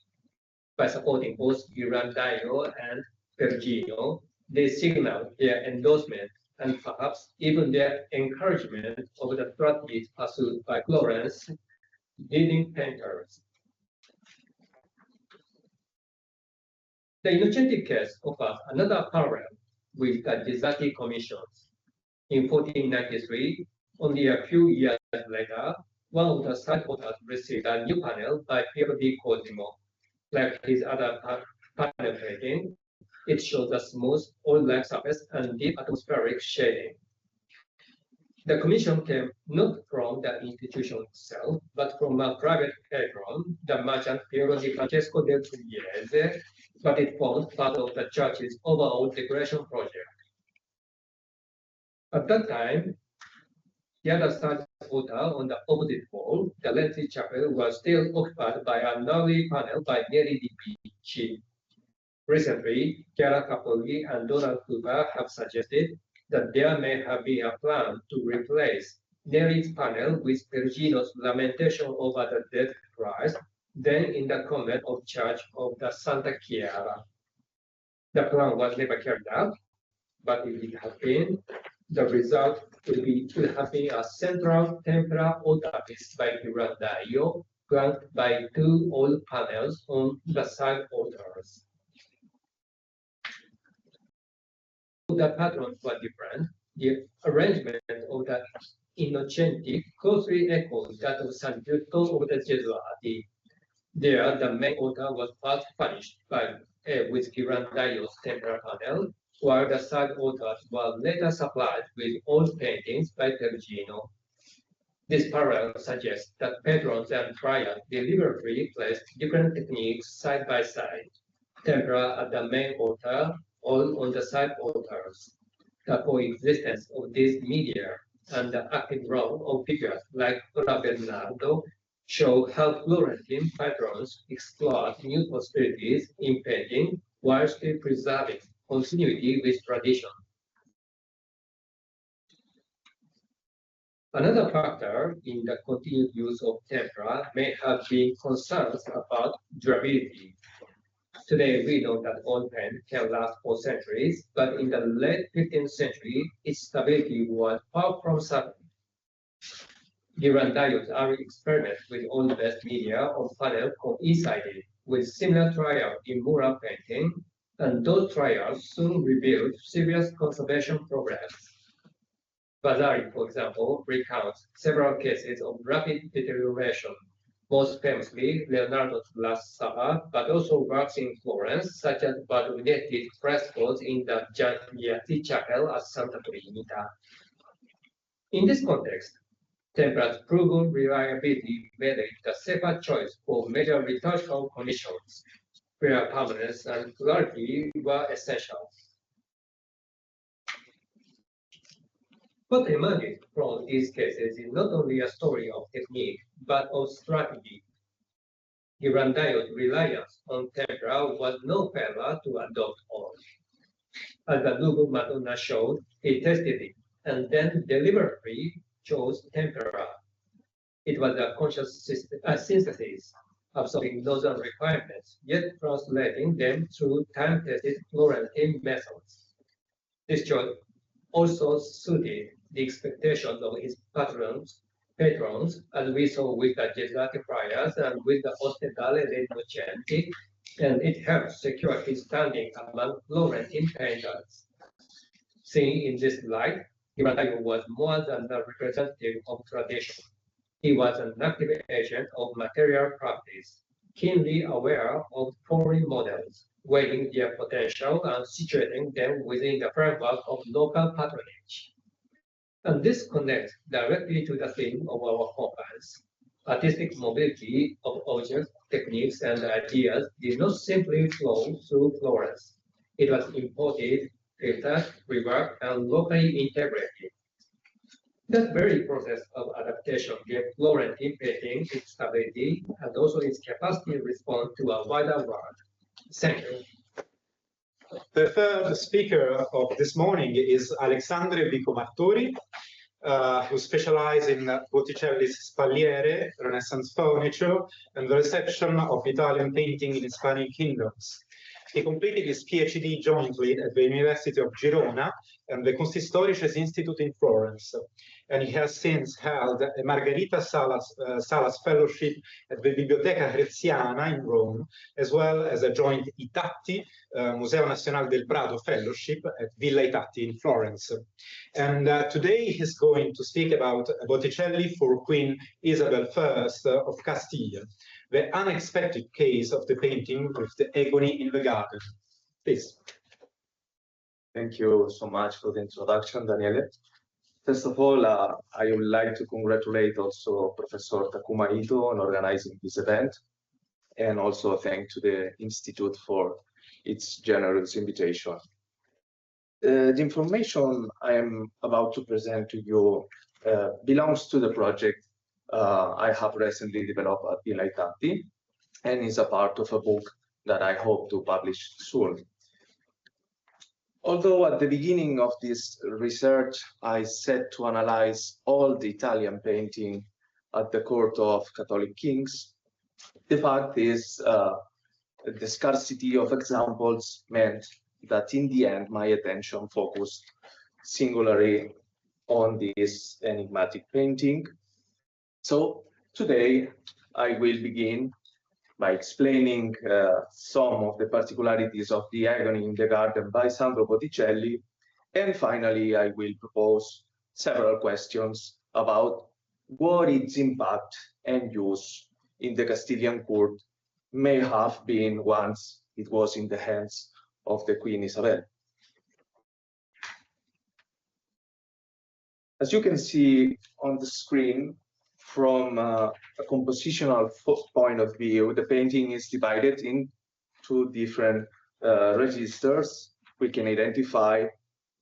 By supporting both Ghirlandaio and Perugino, they signaled their endorsement and perhaps even their encouragement of the strategies pursued by Florence leading painters. The Innocenti case offers another parallel with the Jesuiti commissions. In 1493, only a few years later, one of the side authors received a new panel by Piero di Cosimo. Like his other panel painting, it shows a smooth, oil-like surface and deep atmospheric shading. The commission came not from the institution itself, but from a private patron, the merchant Piero di Francesco del Pugliese, but it formed part of the church's overall decoration project. At that time, the other side altar on the opposite wall, the lengthy chapel, was still occupied by an early panel by Neri di Picci. Recently, Chiara Capoli and Donald Cooper have suggested that there may have been a plan to replace Neri's panel with Perugino's lamentation over the dead Christ, then in the convent of Church of the Santa Chiara. The plan was never carried out, but if it had been, the result would have been a central tempera altarpiece by Ghirlandaio, flanked by 2 oil panels on the side altars. the patrons were different, the arrangement of the Innocenti closely echoed that of San Giusto of the Gesuati. There, the main altar was first furnished with Ghirlandaio's tempera panel, while the side altars were later supplied with old paintings by Perugino. This parallel suggests that patrons and friars deliberately placed different techniques side by side, tempera at the main altar, all on the side altars. The coexistence of these media and the active role of figures like Ora Bernardo show how Florentine patrons explored new possibilities in painting while still preserving continuity with tradition. Another factor in the continued use of tempera may have been concerns about durability. Today, we know that oil paint can last for centuries, but in the late 15th century, its stability was far from certain. Ghirlandaio's early experiment with oil-based media on panel coincided with similar trials in mural painting, and those trials soon revealed serious conservation problems. Vasari, for example, recounts several cases of rapid deterioration, most famously Leonardo's Last Supper, but also works in Florence, such as Bartolomeu's frescoes in the Gianniati Chapel at Santa Trinita. In this context, tempera's proven reliability made it the safer choice for major liturgical conditions, where permanence and clarity were essential. What emerges from these cases is not only a story of technique, but of strategy. Ghirlandaio's reliance on tempera was no failure to adopt oil. As the Louvre Madonna showed, he tested it and then deliberately chose tempera. It was a conscious synthesis, absorbing northern requirements, yet translating them through time-tested Florentine methods. This choice also suited the expectations of his patrons, as we saw with the Gesuati friars and with the Ospedale dei Innocenti, and it helped secure his standing among Florentine painters. Seen in this light, Ghirlandaio was more than a representative of tradition. He was an active agent of material practice, keenly aware of foreign models, weighing their potential and situating them within the framework of local patronage. And this connects directly to the theme of our conference. Artistic mobility of objects, techniques, and ideas did not simply flow through Florence. It was imported, filtered, reworked, and locally integrated. That very process of adaptation gave Florentine painting its stability and also its capacity to respond to a wider world. Thank you. The third speaker of this morning is Alexandre Vico Martori, who specializes in Botticelli's Spalliere, Renaissance furniture, and the reception of Italian painting in Hispanic kingdoms. He completed his PhD jointly at the University of Girona and the Kunsthistorisches Institute in Florence, and he has since held a Margherita Salas Fellowship at the Biblioteca Herziana in Rome, as well as a joint Tatti, Museo Nacional del Prado Fellowship at Villa Tatti in Florence. And today he's going to speak about Botticelli for Queen Isabel I of Castile, the unexpected case of the painting with the Agony in the garden. Please. Thank you so much for the introduction, Daniele. First of all, I would like to congratulate also Professor Takuma Ito on organizing this event, and also thank to the Institute for its generous invitation. The information I am about to present to you belongs to the project I have recently developed at Villa Tatti, and is a part of a book that I hope to publish soon. Although at the beginning of this research, I set to analyze all the Italian painting at the court of Catholic kings, the fact is the scarcity of examples meant that in the end, my attention focused singularly on this enigmatic painting. So today, I will begin by explaining some of the particularities of the Agony in the Garden by Sandro Botticelli, And finally, I will propose several questions about what its impact and use in the Castilian court may have been once it was in the hands of the Queen Isabel. As you can see on the screen, from a compositional point of view, the painting is divided in two different registers. We can identify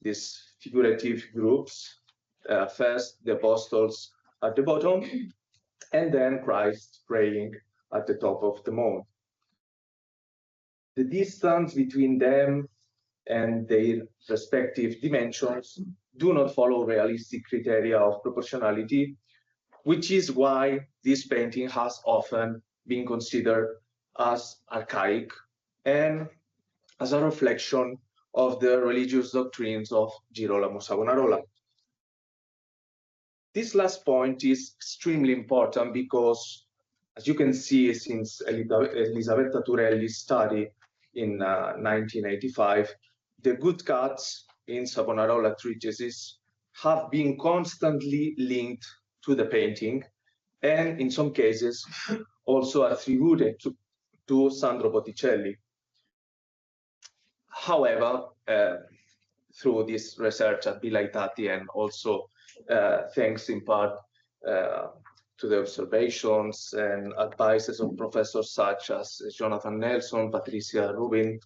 these figurative groups. First, the apostles at the bottom, and then Christ praying at the top of the mount. The distance between them and their respective dimensions do not follow realistic criteria of proportionality, which is why this painting has often been considered as archaic and as a reflection of the religious doctrines of Girolamo Savonarola. This last point is extremely important because, as you can see, since Elisabetta Turelli's study in 1985, the good cuts in Savonarola treatises have been constantly linked to the painting, and in some cases also attributed to Sandro Botticelli. However, through this research at Tatti, and also thanks in part to the observations and advices of professors such as Jonathan Nelson, Patricia Rubin,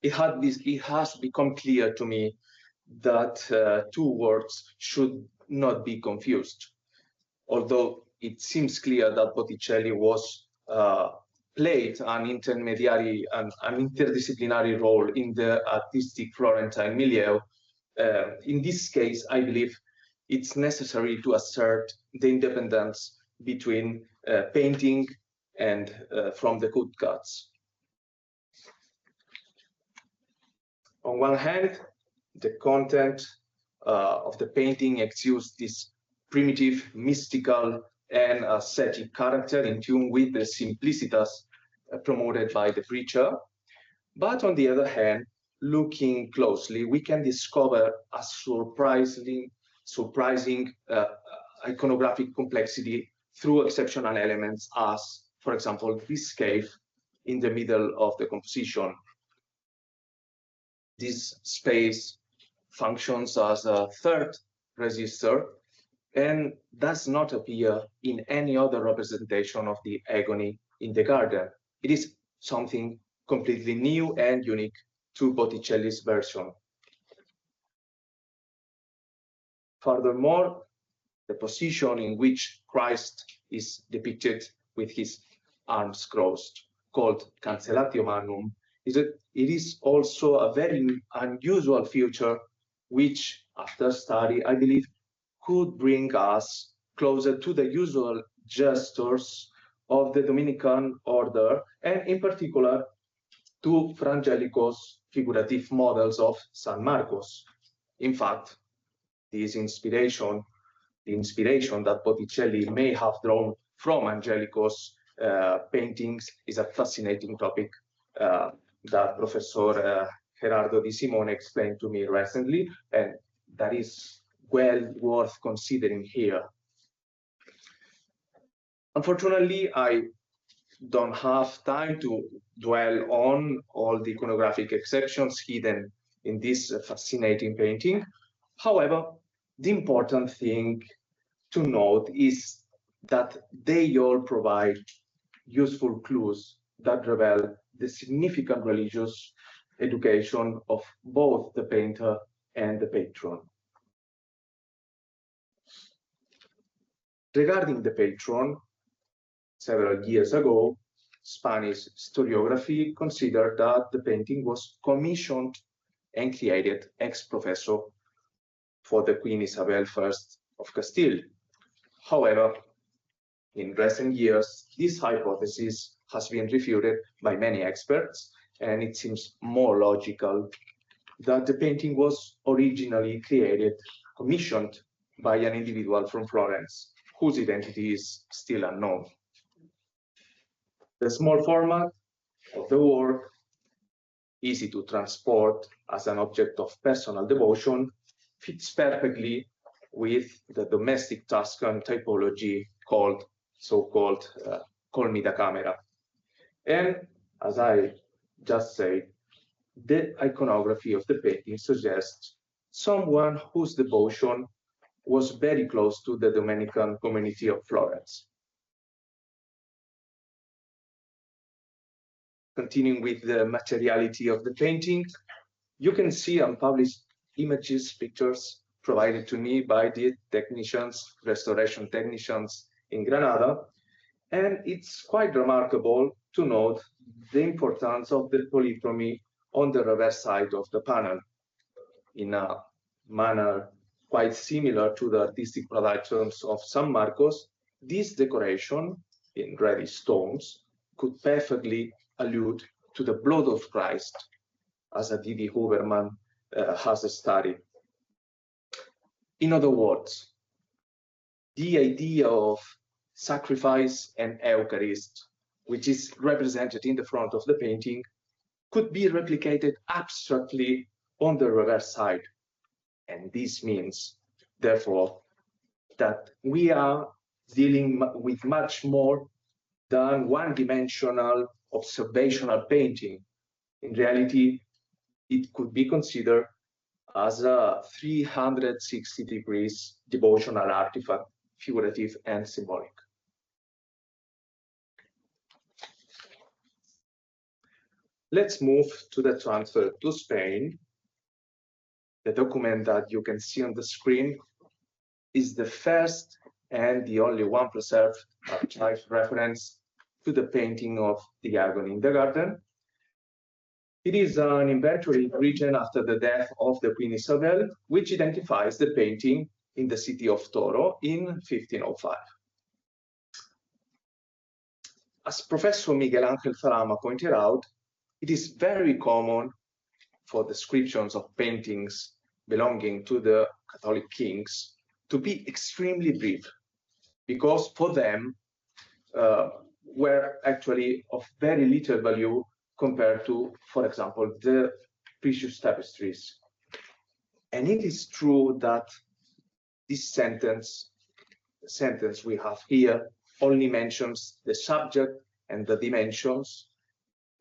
it has become clear to me that two works should not be confused. Although it seems clear that Botticelli was played an intermediary and an interdisciplinary role in the artistic Florentine milieu, in this case, I believe it's necessary to assert the independence between painting and from the good cuts. On one hand, the content of the painting exudes this primitive, mystical, and ascetic character in tune with the simplicitas promoted by the preacher. But on the other hand, looking closely, we can discover a surprising iconographic complexity through exceptional elements as, for example, this cave in the middle of the composition. This space functions as a third register and does not appear in any other representation of the Agony in the garden. It is something completely new and unique to Botticelli's version. Furthermore, the position in which Christ is depicted with his arms crossed, called cancellatio manum, it is also a very unusual feature which, after study, I believe, could bring us closer to the usual gestures of the Dominican order, and in particular to Fra Angelico's figurative models of San Marcos. In fact, the inspiration that Botticelli may have drawn from Angelico's paintings is a fascinating topic that Professor Gerardo Di Simone explained to me recently, and that is well worth considering here. Unfortunately, I don't have time to dwell on all the iconographic exceptions hidden in this fascinating painting. However, the important thing to note is that they all provide useful clues that reveal the significant religious education of both the painter and the patron. Regarding the patron, several years ago, Spanish historiography considered that the painting was commissioned and created ex professo for the Queen Isabel I of Castile. However, in recent years, this hypothesis has been refuted by many experts, and it seems more logical that the painting was originally commissioned by an individual from Florence, whose identity is still unknown. The small format of the work easy to transport as an object of personal devotion, fits perfectly with the domestic Tuscan typology called, so-called, call me the camera. And as I just said, the iconography of the painting suggests someone whose devotion was very close to the Dominican community of Florence. Continuing with the materiality of the painting, you can see unpublished images, pictures provided to me by the technicians, restoration technicians in Granada. And it's quite remarkable to note the importance of the polychromy on the reverse side of the panel in a manner quite similar to the artistic productions of San Marcos. This decoration in reddish stones could perfectly allude to the blood of Christ, as a D.D. Huberman has studied. In other words, the idea of sacrifice and Eucharist, which is represented in the front of the painting, could be replicated abstractly on the reverse side. And this means, therefore, that we are dealing with much more than one-dimensional observational painting. In reality, it could be considered as a 360 degrees devotional artifact, figurative and symbolic. Let's move to the transfer to Spain. The document that you can see on the screen is the first and the only one preserved archive reference to the painting of the Agony in the Garden. It is an inventory written after the death of the Queen Isabel, which identifies the painting in the city of Toro in 1505. As Professor Miguel Ángel Zarama pointed out, it is very common for descriptions of paintings belonging to the Catholic kings to be extremely brief, because for them were actually of very little value compared to, for example, the precious tapestries. And it is true that this sentence, the sentence we have here, only mentions the subject and the dimensions.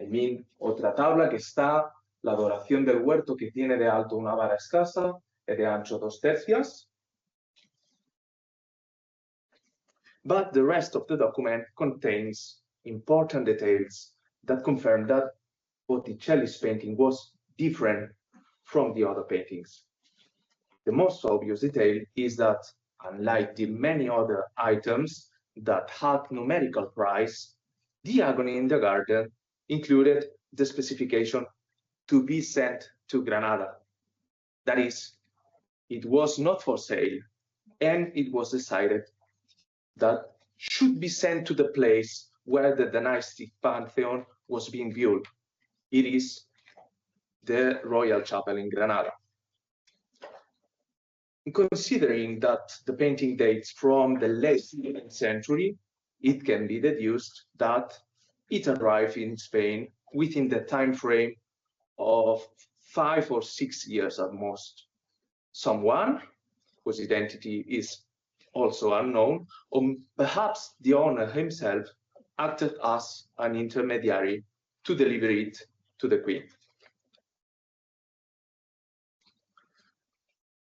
I mean, otra tabla que está, la adoración del huerto que tiene de alto una vara escasa y de ancho 2 tercias. But the rest of the document contains important details that confirm that Botticelli's painting was different from the other paintings. The most obvious detail is that, unlike the many other items that had numerical price, the Agony in the Garden included the specification to be sent to Granada. That is, it was not for sale, and it was decided that should be sent to the place where the dynastic pantheon was being viewed. It is the Royal Chapel in Granada. Considering that the painting dates from the late 11th century, it can be deduced that it arrived in Spain within the time frame of 5 or 6 years at most. Someone whose identity is also unknown, or perhaps the owner himself acted as an intermediary to deliver it to the Queen.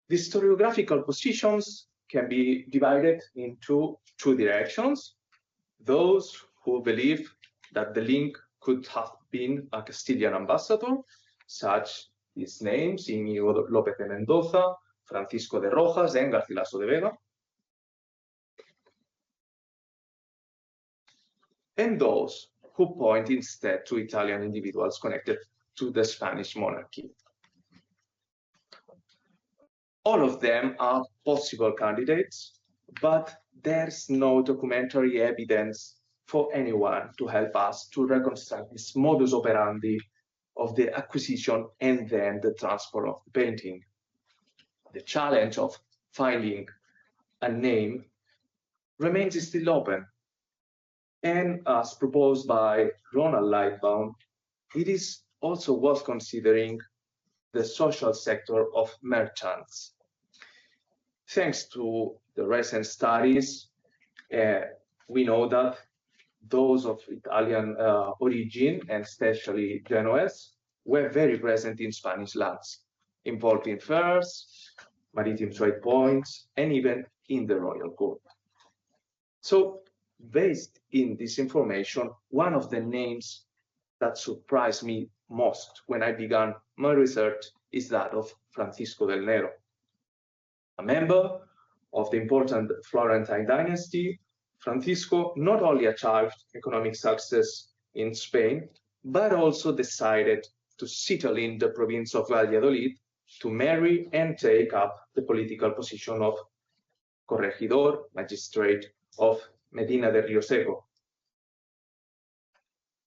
The historiographical positions can be divided into 2 directions. Those who believe that the link could have been a Castilian ambassador, such as names Íñigo López de Mendoza, Francisco de Rojas, and Garcilaso de Vega. And those who point instead to Italian individuals connected to the Spanish monarchy. All of them are possible candidates, but there's no documentary evidence for anyone to help us to reconstruct this modus operandi of the acquisition and then the transfer of the painting. The challenge of finding a name remains still open. And as proposed by Ronald Lightbound, it is also was considering the social sector of merchants. Thanks to the recent studies, we know that those of Italian origin, and especially Genoese, were very present in Spanish lands, involved in fairs, maritime trade points, and even in the royal court. So, based in this information, one of the names that surprised me most when I began my research is that of Francisco del Nero, a member of the important Florentine dynasty. Francisco not only achieved economic success in Spain, but also decided to settle in the province of Valladolid, to marry and take up the political position of corregidor, magistrate of Medina del Rio Seco.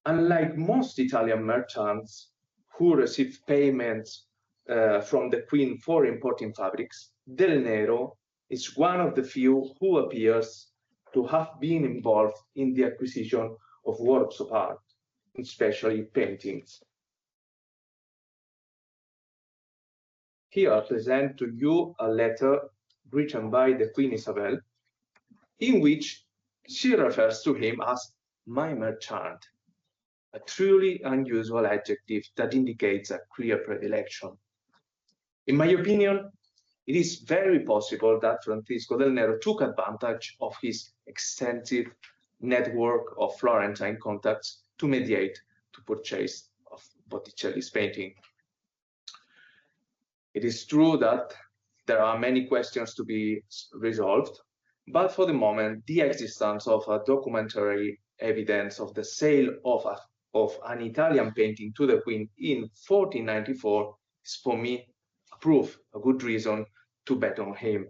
Unlike most Italian merchants who receive payments from the Queen for importing fabrics, Del Nero is one of the few who appears to have been involved in the acquisition of works of art, especially paintings. Here I present to you a letter written by the Queen Isabel, in which she refers to him as my merchant, a truly unusual adjective that indicates a clear predilection. In my opinion, it is very possible that Francisco del Nero took advantage of his extensive network of Florentine contacts to mediate the purchase of Botticelli's painting. It is true that there are many questions to be resolved, but for the moment, the existence of a documentary evidence of the sale of an Italian painting to the Queen in 1494 is, for me, a proof, a good reason to bet on him.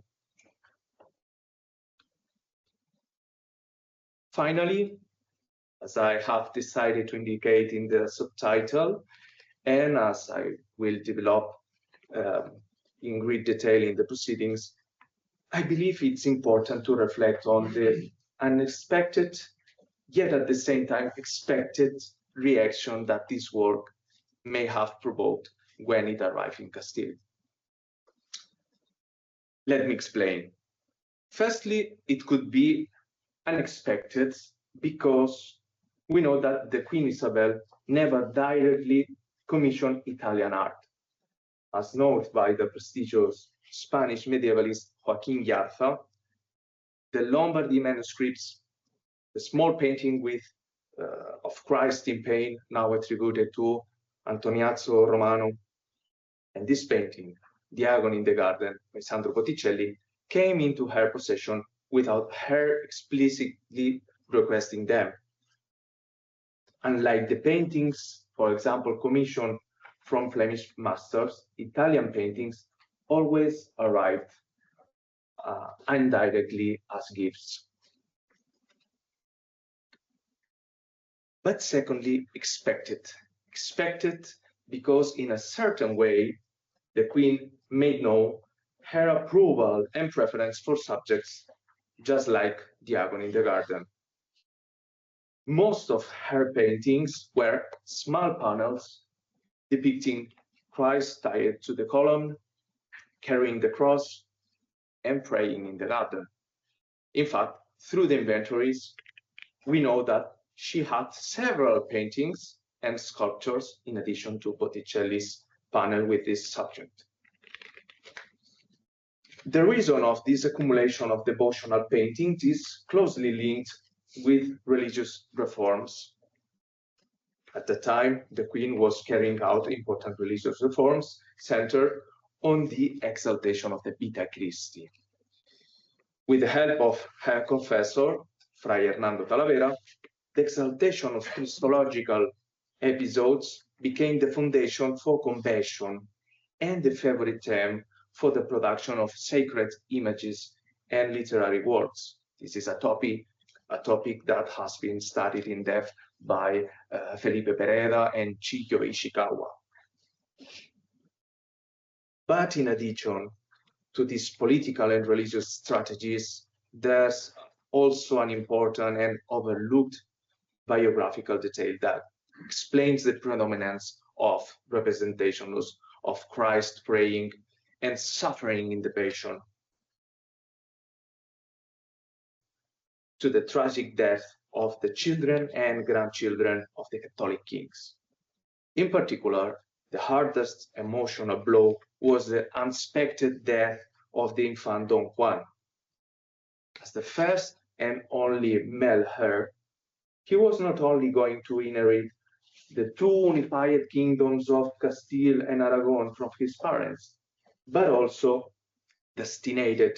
Finally, as I have decided to indicate in the subtitle, and as I will develop in great detail in the proceedings, I believe it's important to reflect on the unexpected, yet at the same time expected reaction that this work may have provoked when it arrived in Castile. Let me explain. Firstly, it could be unexpected because we know that the Queen Isabel never directly commissioned Italian art. As noted by the prestigious Spanish medievalist Joaquin Yarza, the Lombardy manuscripts, the small painting of Christ in pain, now attributed to Antoniazzo Romano, and this painting, The Agony in the Garden by Sandro Botticelli, came into her possession without her explicitly requesting them. Unlike the paintings, for example, commissioned from Flemish masters, Italian paintings always arrived indirectly as gifts. But secondly, expected because in a certain way, the Queen made known her approval and preference for subjects just like The Agony in the Garden. Most of her paintings were small panels depicting Christ tied to the column, carrying the cross, and praying in the garden. In fact, through the inventories, we know that she had several paintings and sculptures in addition to Botticelli's panel with this subject. The reason of this accumulation of devotional paintings is closely linked with religious reforms. At the time, the Queen was carrying out important religious reforms centered on the exaltation of the Vita Christi. With the help of her confessor, Fray Hernando Talavera, the exaltation of Christological episodes became the foundation for compassion and the favorite term for the production of sacred images and literary works. This is a topic that has been studied in depth by Felipe Pereda and Chikyo Ishikawa. But in addition to these political and religious strategies, there's also an important and overlooked biographical detail that explains the predominance of representations of Christ praying and suffering in the Passion, to the tragic death of the children and grandchildren of the Catholic kings. In particular, the hardest emotional blow was the unexpected death of the infant Don Juan. As the first and only male heir, he was not only going to inherit the two unified kingdoms of Castile and Aragon from his parents, but also destined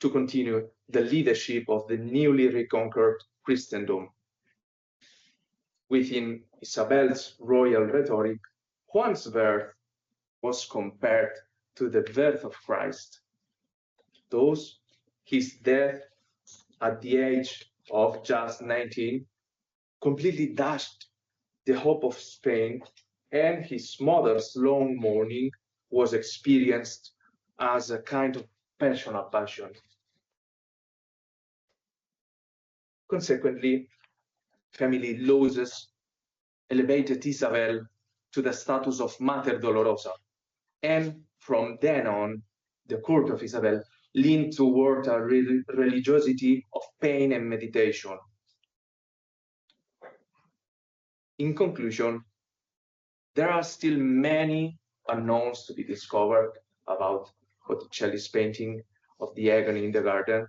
to continue the leadership of the newly reconquered Christendom. Within Isabel's royal rhetoric, Juan's birth was compared to the birth of Christ. Thus, his death at the age of just 19 completely dashed the hope of Spain, and his mother's long mourning was experienced as a kind of personal passion. Consequently, family losses elevated Isabel to the status of Mater Dolorosa, and from then on, the court of Isabel leaned toward a religiosity of pain and meditation. In conclusion, there are still many unknowns to be discovered about Botticelli's painting of the Agony in the Garden.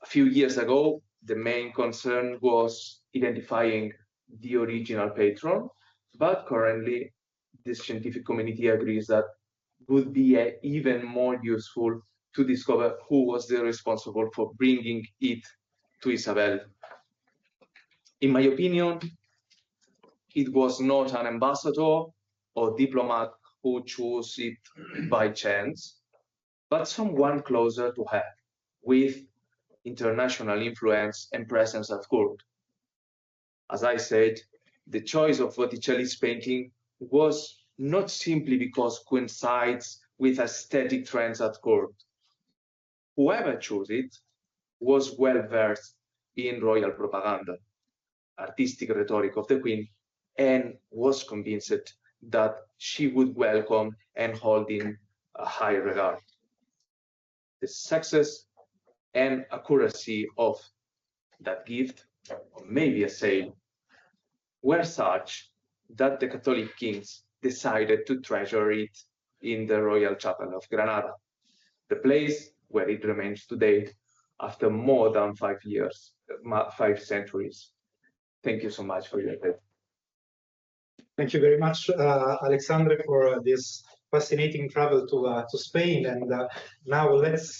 A few years ago, the main concern was identifying the original patron, but currently the scientific community agrees that would be even more useful to discover who was the responsible for bringing it to Isabel. In my opinion, it was not an ambassador or diplomat who chose it by chance, but someone closer to her, with international influence and presence at court. As I said, the choice of Botticelli's painting was not simply because coincides with aesthetic trends at court. Whoever chose it was well versed in royal propaganda, artistic rhetoric of the Queen, and was convinced that she would welcome and hold in a high regard. The success and accuracy of that gift, or maybe a sale, were such that the Catholic kings decided to treasure it in the Royal Chapel of Granada, the place where it remains today after more than 5 centuries. Thank you so much for your attention. Thank you very much, Alexandre, for this fascinating travel to Spain. And now let's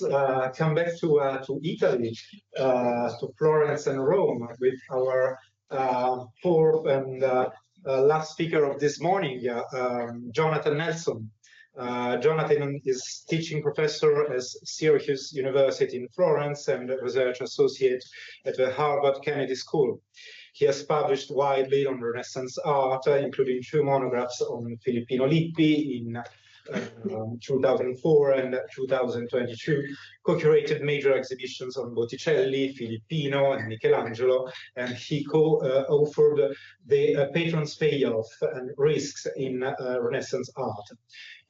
come back to Italy, to Florence and Rome, with our fourth and last speaker of this morning, Jonathan Nelson. Jonathan is teaching professor at Syracuse University in Florence and research associate at the Harvard Kennedy School. He has published widely on Renaissance art, including 2 monographs on Filippino Lippi in 2004 and 2022, co-curated major exhibitions on Botticelli, Filippino, and Michelangelo, and he co-authored the Patron's Payoff and Risks in Renaissance Art.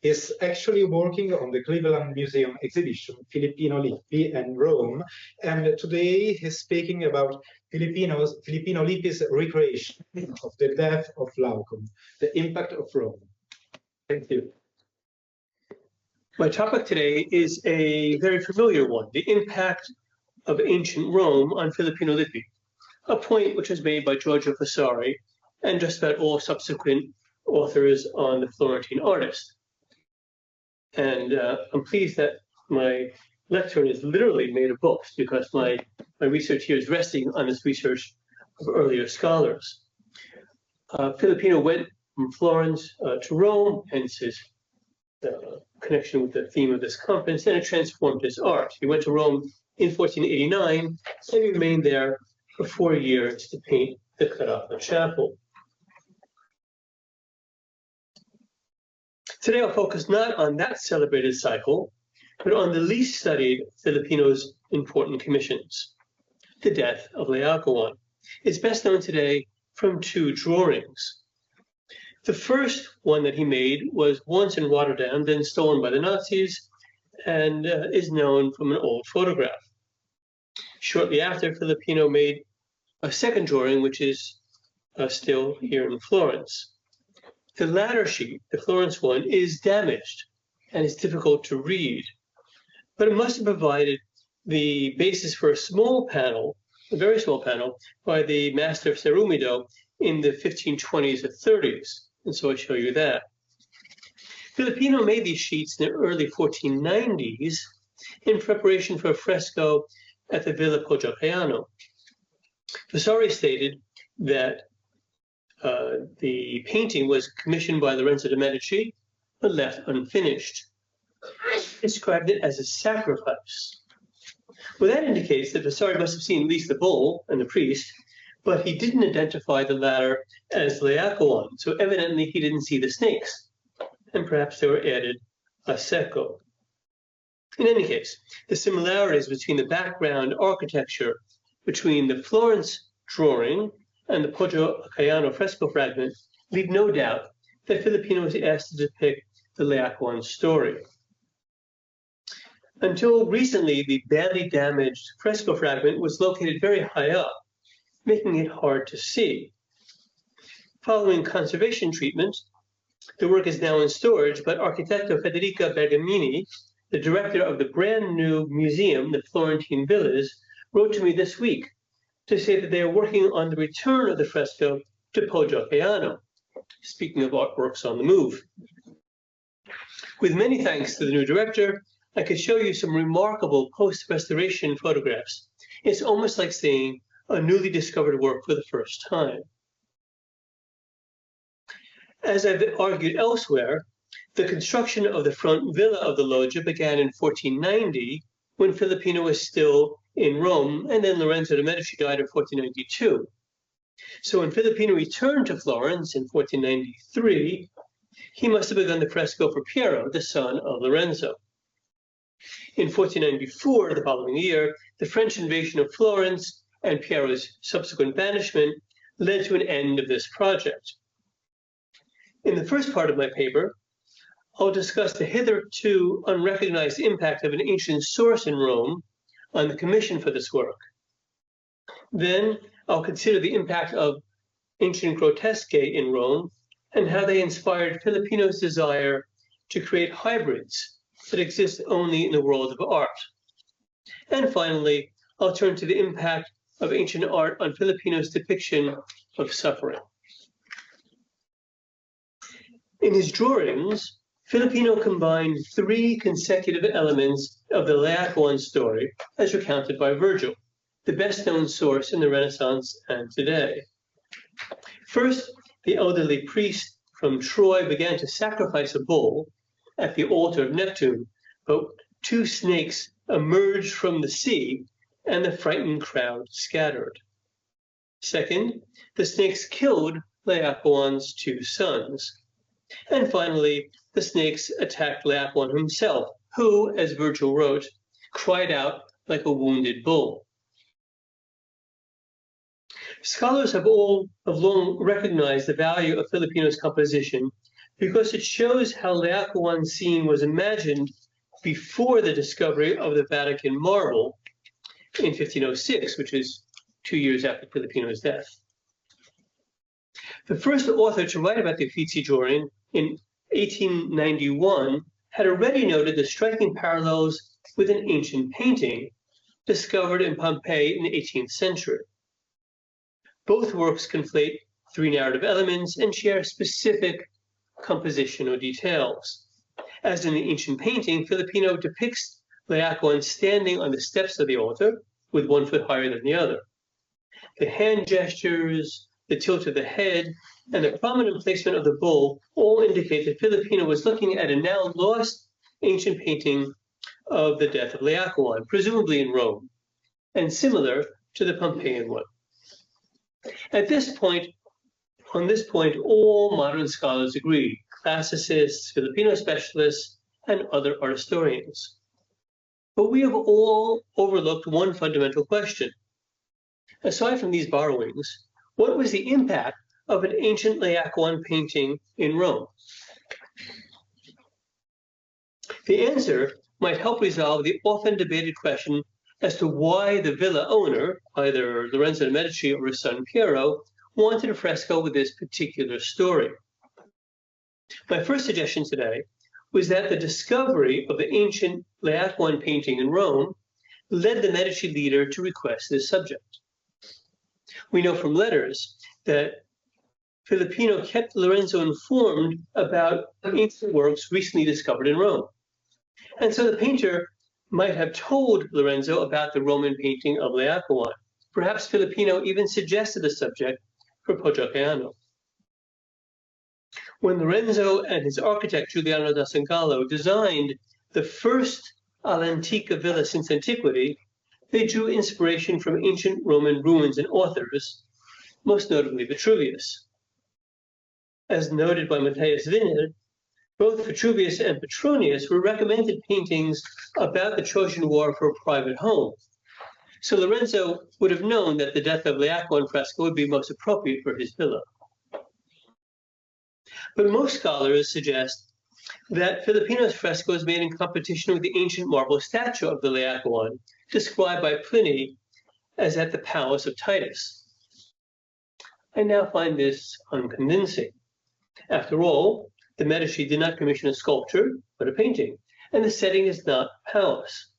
Is actually working on the Cleveland Museum exhibition, Filippino Lippi and Rome, and today he's speaking about Filippino Lippi's recreation of the death of Glaucon, the impact of Rome. Thank you. My topic today is a very familiar one, the impact of ancient Rome on Filippino Lippi, a point which was made by Giorgio Vasari and just about all subsequent authors on the Florentine artist. And I'm pleased that my lectern is literally made of books, because my research here is resting on this research of earlier scholars. Filippino went from Florence to Rome, hence his connection with the theme of this conference, and it transformed his art. He went to Rome in 1489 and he remained there for 4 years to paint the Caracalla Chapel. Today I'll focus not on that celebrated cycle, but on the least studied Filipino's important commissions, the death of Laocoon. It's best known today from 2 drawings. The first one that he made was once in Rotterdam, then stolen by the Nazis, and is known from an old photograph. Shortly after, Filipino made a second drawing, which is still here in Florence. The latter sheet, the Florence one, is damaged and is difficult to read, but it must have provided the basis for a small panel, a very small panel, by the master of cerúmido in the 1520s or 30s, and so I show you that. Filipino made these sheets in the early 1490s in preparation for a fresco at the Villa Poggiacaiano. Vasari stated that the painting was commissioned by Lorenzo de' Medici, but left unfinished. He described it as a sacrifice. Well, that indicates that Vasari must have seen at least the bull and the priest, but he didn't identify the latter as Laocoon, so evidently he didn't see the snakes, and perhaps they were added a secco. In any case, the similarities between the background architecture between the Florence drawing and the Poggiacaiano fresco fragment leave no doubt that Filipino was asked to depict the Laocoon story. Until recently, the badly damaged fresco fragment was located very high up, making it hard to see. Following conservation treatment, the work is now in storage, but Architetto Federica Bergamini, the director of the brand new museum, the Florentine Villas, wrote to me this week to say that they are working on the return of the fresco to Poggiacaiano, speaking of artworks on the move. With many thanks to the new director, I could show you some remarkable post-restoration photographs. It's almost like seeing a newly discovered work for the first time. As I've argued elsewhere, the construction of the front villa of the Loggia began in 1490, when Filipino was still in Rome, and then Lorenzo de' Medici died in 1492. So when Filipino returned to Florence in 1493, he must have begun the fresco for Piero, the son of Lorenzo. In 1494, the following year, the French invasion of Florence and Piero's subsequent banishment led to an end of this project. In the first part of my paper, I'll discuss the hitherto unrecognized impact of an ancient source in Rome on the commission for this work. Then I'll consider the impact of ancient grotesque in Rome and how they inspired Filipinos' desire to create hybrids that exist only in the world of art. And finally, I'll turn to the impact of ancient art on Filipinos' depiction of suffering. In his drawings, Filipino combined three consecutive elements of the Laocoon story as recounted by Virgil, the best-known source in the Renaissance and today. First, the elderly priest from Troy began to sacrifice a bull at the altar of Neptune, but two snakes emerged from the sea and the frightened crowd scattered. Second, the snakes killed Laocoon's two sons. And finally, the snakes attacked Laocoon himself, who, as Virgil wrote, cried out like a wounded bull. Scholars have long recognized the value of Filipino's composition because it shows how Laocoon's scene was imagined before the discovery of the Vatican marble in 1506, which is 2 years after Filipino's death. The first author to write about the Uffizi drawing in 1891 had already noted the striking parallels with an ancient painting discovered in Pompeii in the 18th century. Both works conflate three narrative elements and share specific compositional details. As in the ancient painting, Filipino depicts Laocoon standing on the steps of the altar with 1 foot higher than the other. The hand gestures, the tilt of the head, and the prominent placement of the bull all indicate that Filipino was looking at a now lost ancient painting of the death of Laocoon, presumably in Rome, and similar to the Pompeian one. On this point, all modern scholars agree, classicists, Filipino specialists, and other art historians. But we have all overlooked one fundamental question. Aside from these borrowings, what was the impact of an ancient Laocoon painting in Rome? The answer might help resolve the often debated question as to why the villa owner, either Lorenzo de' Medici or his son Piero, wanted a fresco with this particular story. My first suggestion today was that the discovery of the ancient Laocoon painting in Rome led the Medici leader to request this subject. We know from letters that Filippino kept Lorenzo informed about ancient works recently discovered in Rome. And so the painter might have told Lorenzo about the Roman painting of Laocoon. Perhaps Filippino even suggested the subject for Poggiocchiano. When Lorenzo and his architect Giuliano da Sangallo designed the first all'antica villa since antiquity, they drew inspiration from ancient Roman ruins and authors, most notably Vitruvius. As noted by Matthias Wiener, both Vitruvius and Petronius were recommended paintings about the Trojan War for a private home. So Lorenzo would have known that the death of Laocoon fresco would be most appropriate for his villa. But most scholars suggest that Filippino's fresco is made in competition with the ancient marble statue of the Laocoon, described by Pliny as at the palace of Titus. I now find this unconvincing. After all, the Medici did not commission a sculpture, but a painting, and the setting is not a palace.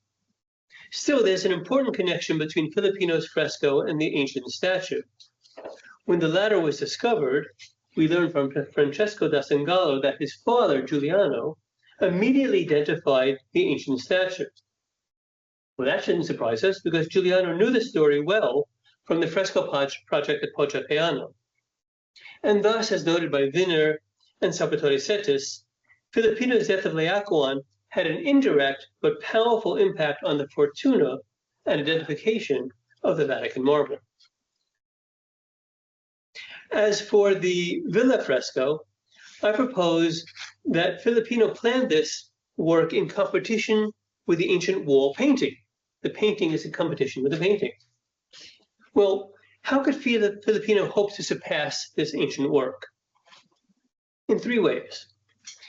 Still, there's an important connection between Filippino's fresco and the ancient statue. When the latter was discovered, we learn from Francesco da Sangallo that his father, Giuliano, immediately identified the ancient statue. Well, that shouldn't surprise us, because Giuliano knew the story well from the fresco project at Poggiocchiano. And thus, as noted by Wiener and Salvatore Settis, Filippino's death of Laocoon had an indirect but powerful impact on the fortuna and identification of the Vatican marble. As for the villa fresco, I propose that Filippino planned this work in competition with the ancient wall painting. The painting is in competition with the painting. Well, how could Filippino hope to surpass this ancient work? In three ways.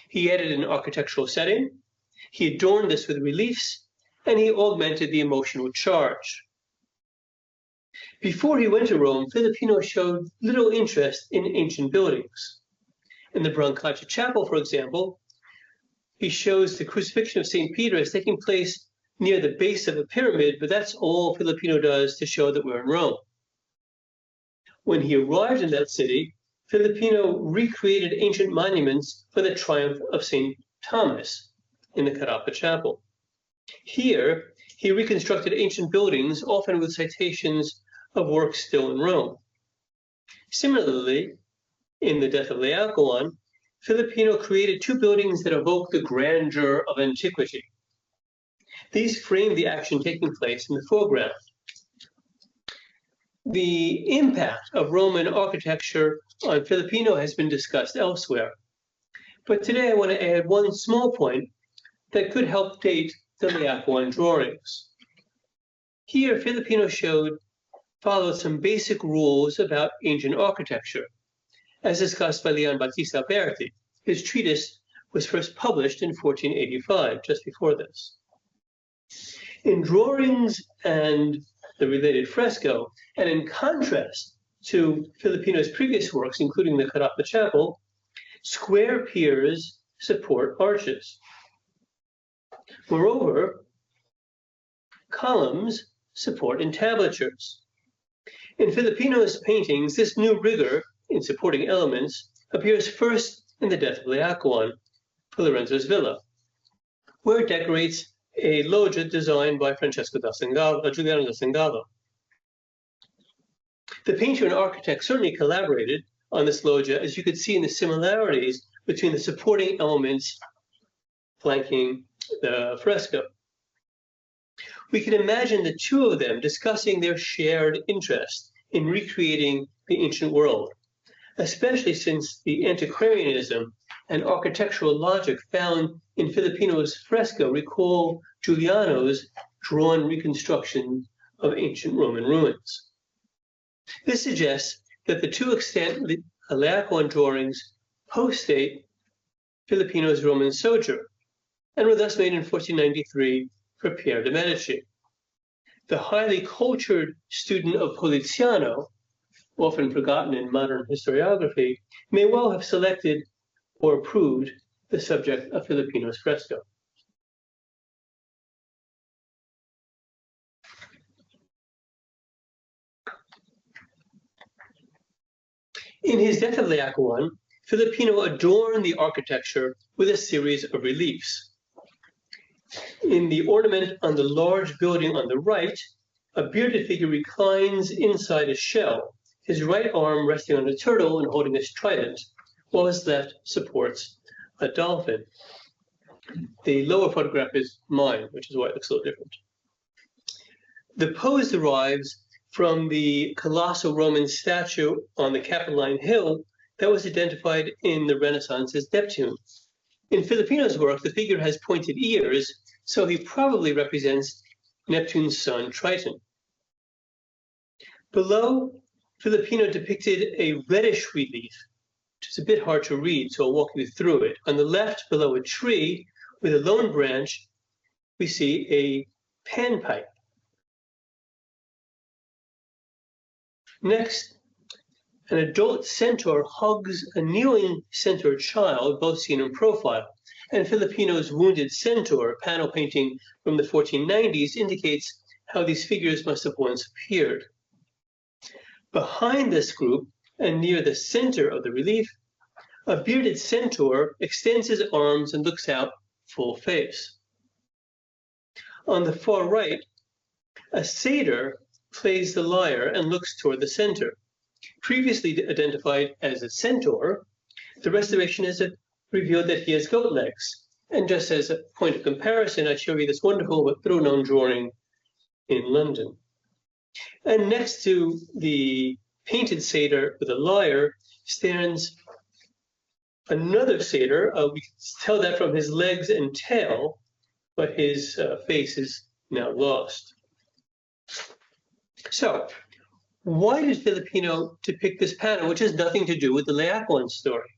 He added an architectural setting, he adorned this with reliefs, and he augmented the emotional charge. Before he went to Rome, Filippino showed little interest in ancient buildings. In the Brancaccia Chapel, for example, he shows the crucifixion of St. Peter as taking place near the base of a pyramid, but that's all Filippino does to show that we're in Rome. When he arrived in that city, Filippino recreated ancient monuments for the triumph of St. Thomas in the Carapa Chapel. Here, he reconstructed ancient buildings, often with citations of works still in Rome. Similarly, in the death of Laocoon, Filippino created two buildings that evoke the grandeur of antiquity. These frame the action taking place in the foreground. The impact of Roman architecture on Filippino has been discussed elsewhere. But today I want to add one small point that could help date the Laocoon drawings. Here, Filippino followed some basic rules about ancient architecture, as discussed by Leon Battista Alberti. His treatise was first published in 1485, just before this. In drawings and the related fresco, and in contrast to Filippino's previous works, including the Carapa Chapel, square piers support arches. Moreover, columns support entablatures. In Filippino's paintings, this new rigor in supporting elements appears first in the death of Laocoon for Lorenzo's villa, where it decorates a loggia designed by Giuliano da Sangallo. The painter and architect certainly collaborated on this loggia, as you could see in the similarities between the supporting elements flanking the fresco. We can imagine the two of them discussing their shared interest in recreating the ancient world, especially since the antiquarianism and architectural logic found in Filippino's fresco recall Giuliano's drawn reconstruction of ancient Roman ruins. This suggests that the two Laocoon drawings post-date Filipinos' Roman sojourn, and were thus made in 1493 for Pierre de' Medici. The highly cultured student of Poliziano, often forgotten in modern historiography, may well have selected or approved the subject of Filipinos fresco. In his Death of Laocoon, Filipino adorned the architecture with a series of reliefs. In the ornament on the large building on the right, a bearded figure reclines inside a shell, his right arm resting on a turtle and holding his trident, while his left supports a dolphin. The lower photograph is mine, which is why it looks a little different. The pose derives from the colossal Roman statue on the Capitoline Hill that was identified in the Renaissance as Neptune. In Filipino's work, the figure has pointed ears, so he probably represents Neptune's son, Triton. Below, Filipino depicted a reddish relief, which is a bit hard to read, so I'll walk you through it. On the left, below a tree with a lone branch, we see a panpipe. Next, an adult centaur hugs a kneeling centaur child, both seen in profile. And Filipino's wounded centaur, panel painting from the 1490s, indicates how these figures must have once appeared. Behind this group, and near the center of the relief, a bearded centaur extends his arms and looks out full face. On the far right, a satyr plays the lyre and looks toward the center. Previously identified as a centaur, the restoration has revealed that he has goat legs. And just as a point of comparison, I show you this wonderful but little-known drawing in London. And next to the painted satyr with a lyre stands another satyr. We can tell that from his legs and tail, but his face is now lost. So, why did Filipino depict this panel, which has nothing to do with the Laocoon story?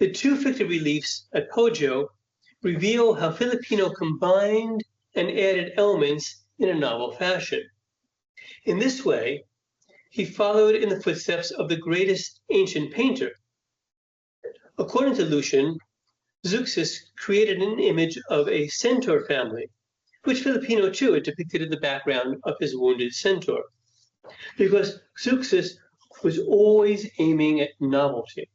The two fictive reliefs at Poggio reveal how Filipino combined and added elements in a novel fashion. In this way, he followed in the footsteps of the greatest ancient painter. According to Lucian, Zeuxis created an image of a centaur family, which Filipino too had depicted in the background of his wounded centaur, because Zeuxis was always aiming at novelty.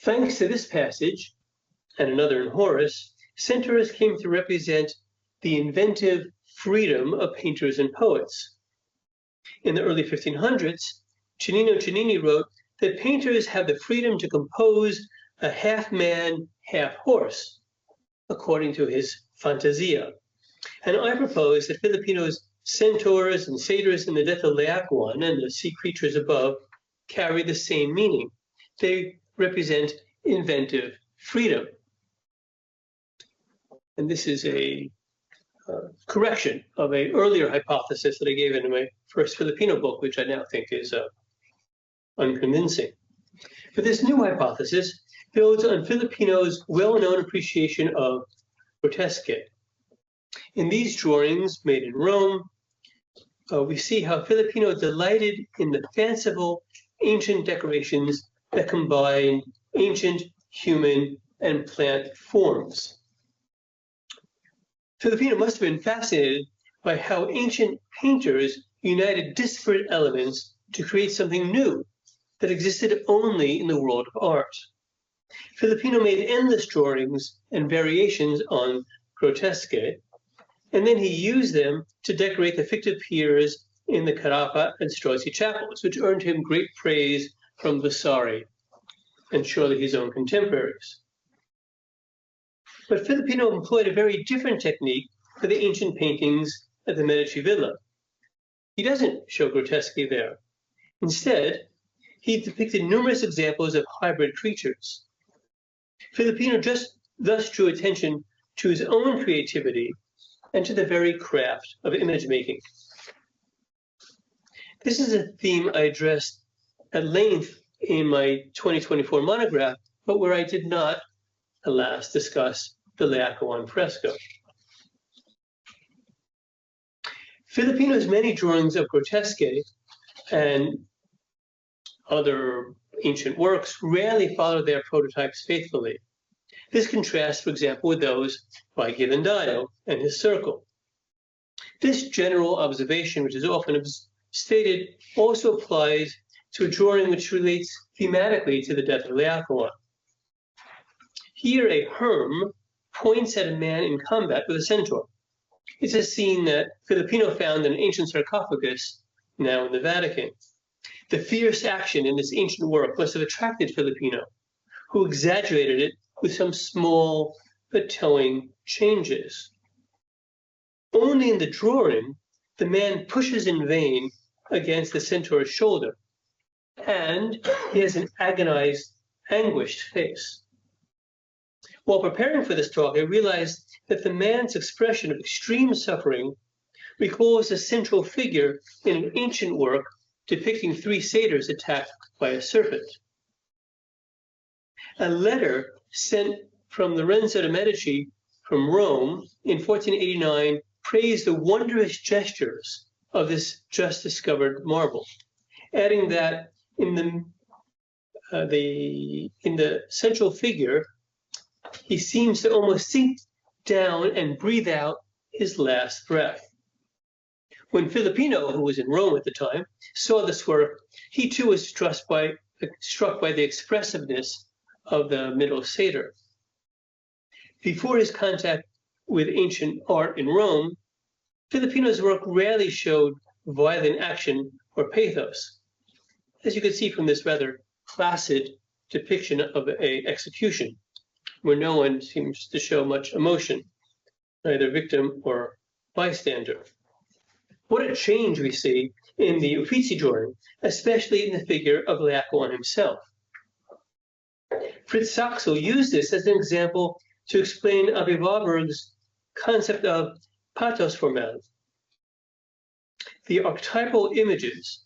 Thanks to this passage, and another in Horace, centaurs came to represent the inventive freedom of painters and poets. In the early 1500s, Cennino Cennini wrote that painters have the freedom to compose a half-man, half-horse, according to his fantasia. And I propose that Filipinos' centaurs and satyrs in the Death of Laocoon and the sea creatures above carry the same meaning. They represent inventive freedom. And this is a correction of an earlier hypothesis that I gave in my first Filipino book, which I now think is unconvincing. But this new hypothesis builds on Filipinos' well-known appreciation of grotesque. In these drawings made in Rome, we see how Filipino delighted in the fanciful ancient decorations that combine ancient human and plant forms. Filipino must have been fascinated by how ancient painters united disparate elements to create something new that existed only in the world of art. Filipino made endless drawings and variations on grotesque, and then he used them to decorate the fictive piers in the Carapa and Strozzi chapels, which earned him great praise from Vasari and surely his own contemporaries. But Filipino employed a very different technique for the ancient paintings at the Medici Villa. He doesn't show grotesque there. Instead, he depicted numerous examples of hybrid creatures. Filipino thus drew attention to his own creativity and to the very craft of image making. This is a theme I addressed at length in my 2024 monograph, but where I did not, alas, discuss the Laocoon fresco. Filipino's many drawings of grotesque and other ancient works rarely follow their prototypes faithfully. This contrasts, for example, with those by Ghirlandaio and his circle. This general observation, which is often stated, also applies to a drawing which relates thematically to the death of Laocoon. Here, a herm points at a man in combat with a centaur. It's a scene that Filipino found in an ancient sarcophagus, now in the Vatican. The fierce action in this ancient work must have attracted Filipino, who exaggerated it with some small but telling changes. Only in the drawing, the man pushes in vain against the centaur's shoulder, and he has an agonized, anguished face. While preparing for this talk, I realized that the man's expression of extreme suffering recalls a central figure in an ancient work depicting three satyrs attacked by a serpent. A letter sent from Lorenzo de' Medici from Rome in 1489 praised the wondrous gestures of this just discovered marble, adding that in the central figure, he seems to almost sink down and breathe out his last breath. When Filipino, who was in Rome at the time, saw this work, he too was struck by the expressiveness of the middle satyr. Before his contact with ancient art in Rome, Filipino's work rarely showed violent action or pathos, as you can see from this rather placid depiction of an execution, where no one seems to show much emotion, neither victim or bystander. What a change we see in the Uffizi drawing, especially in the figure of Laocoon himself. Fritz Saxel used this as an example to explain Avi Warburg's concept of pathos formel, the archetypal images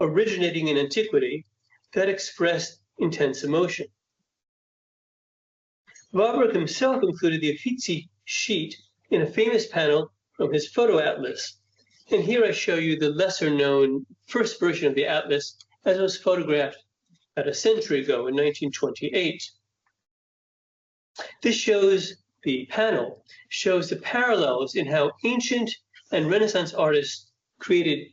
originating in antiquity that expressed intense emotion. Warburg himself included the Uffizi sheet in a famous panel from his photo atlas. And here I show you the lesser-known first version of the atlas as it was photographed about a century ago in 1928. The panel shows the parallels in how ancient and Renaissance artists created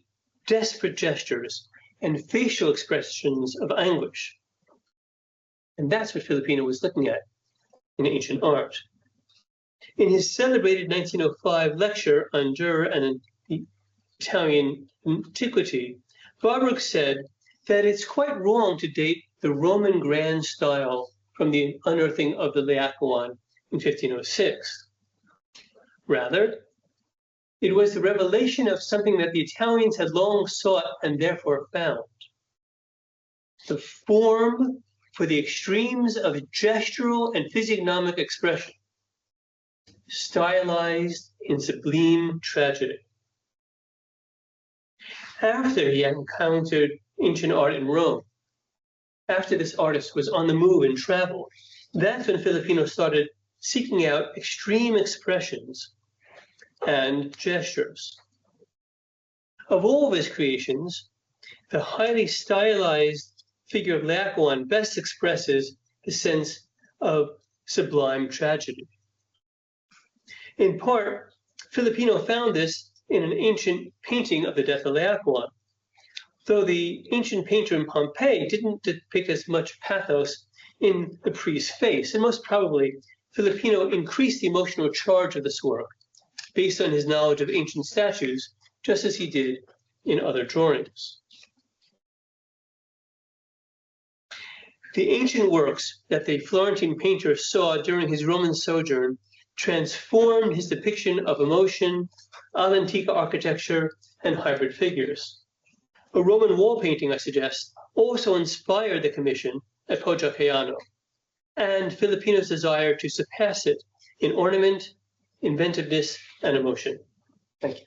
desperate gestures and facial expressions of anguish. And that's what Filipino was looking at in ancient art. In his celebrated 1905 lecture on Durer and the Italian antiquity, Warburg said that it's quite wrong to date the Roman grand style from the unearthing of the Laocoon in 1506. Rather, it was the revelation of something that the Italians had long sought and therefore found. The form for the extremes of gestural and physiognomic expression, stylized in sublime tragedy. After he had encountered ancient art in Rome, after this artist was on the move and traveled, that's when Filipino started seeking out extreme expressions and gestures. Of all of his creations, the highly stylized figure of Laocoon best expresses the sense of sublime tragedy. In part, Filipino found this in an ancient painting of the death of Laocoon, though the ancient painter in Pompeii didn't depict as much pathos in the priest's face, and most probably Filipino increased the emotional charge of this work based on his knowledge of ancient statues, just as he did in other drawings. The ancient works that the Florentine painter saw during his Roman sojourn transformed his depiction of emotion, all'antica architecture, and hybrid figures. A Roman wall painting, I suggest, also inspired the commission at Poggiacchiano, and Filipino's desire to surpass it in ornament, inventiveness, and emotion. Thank you.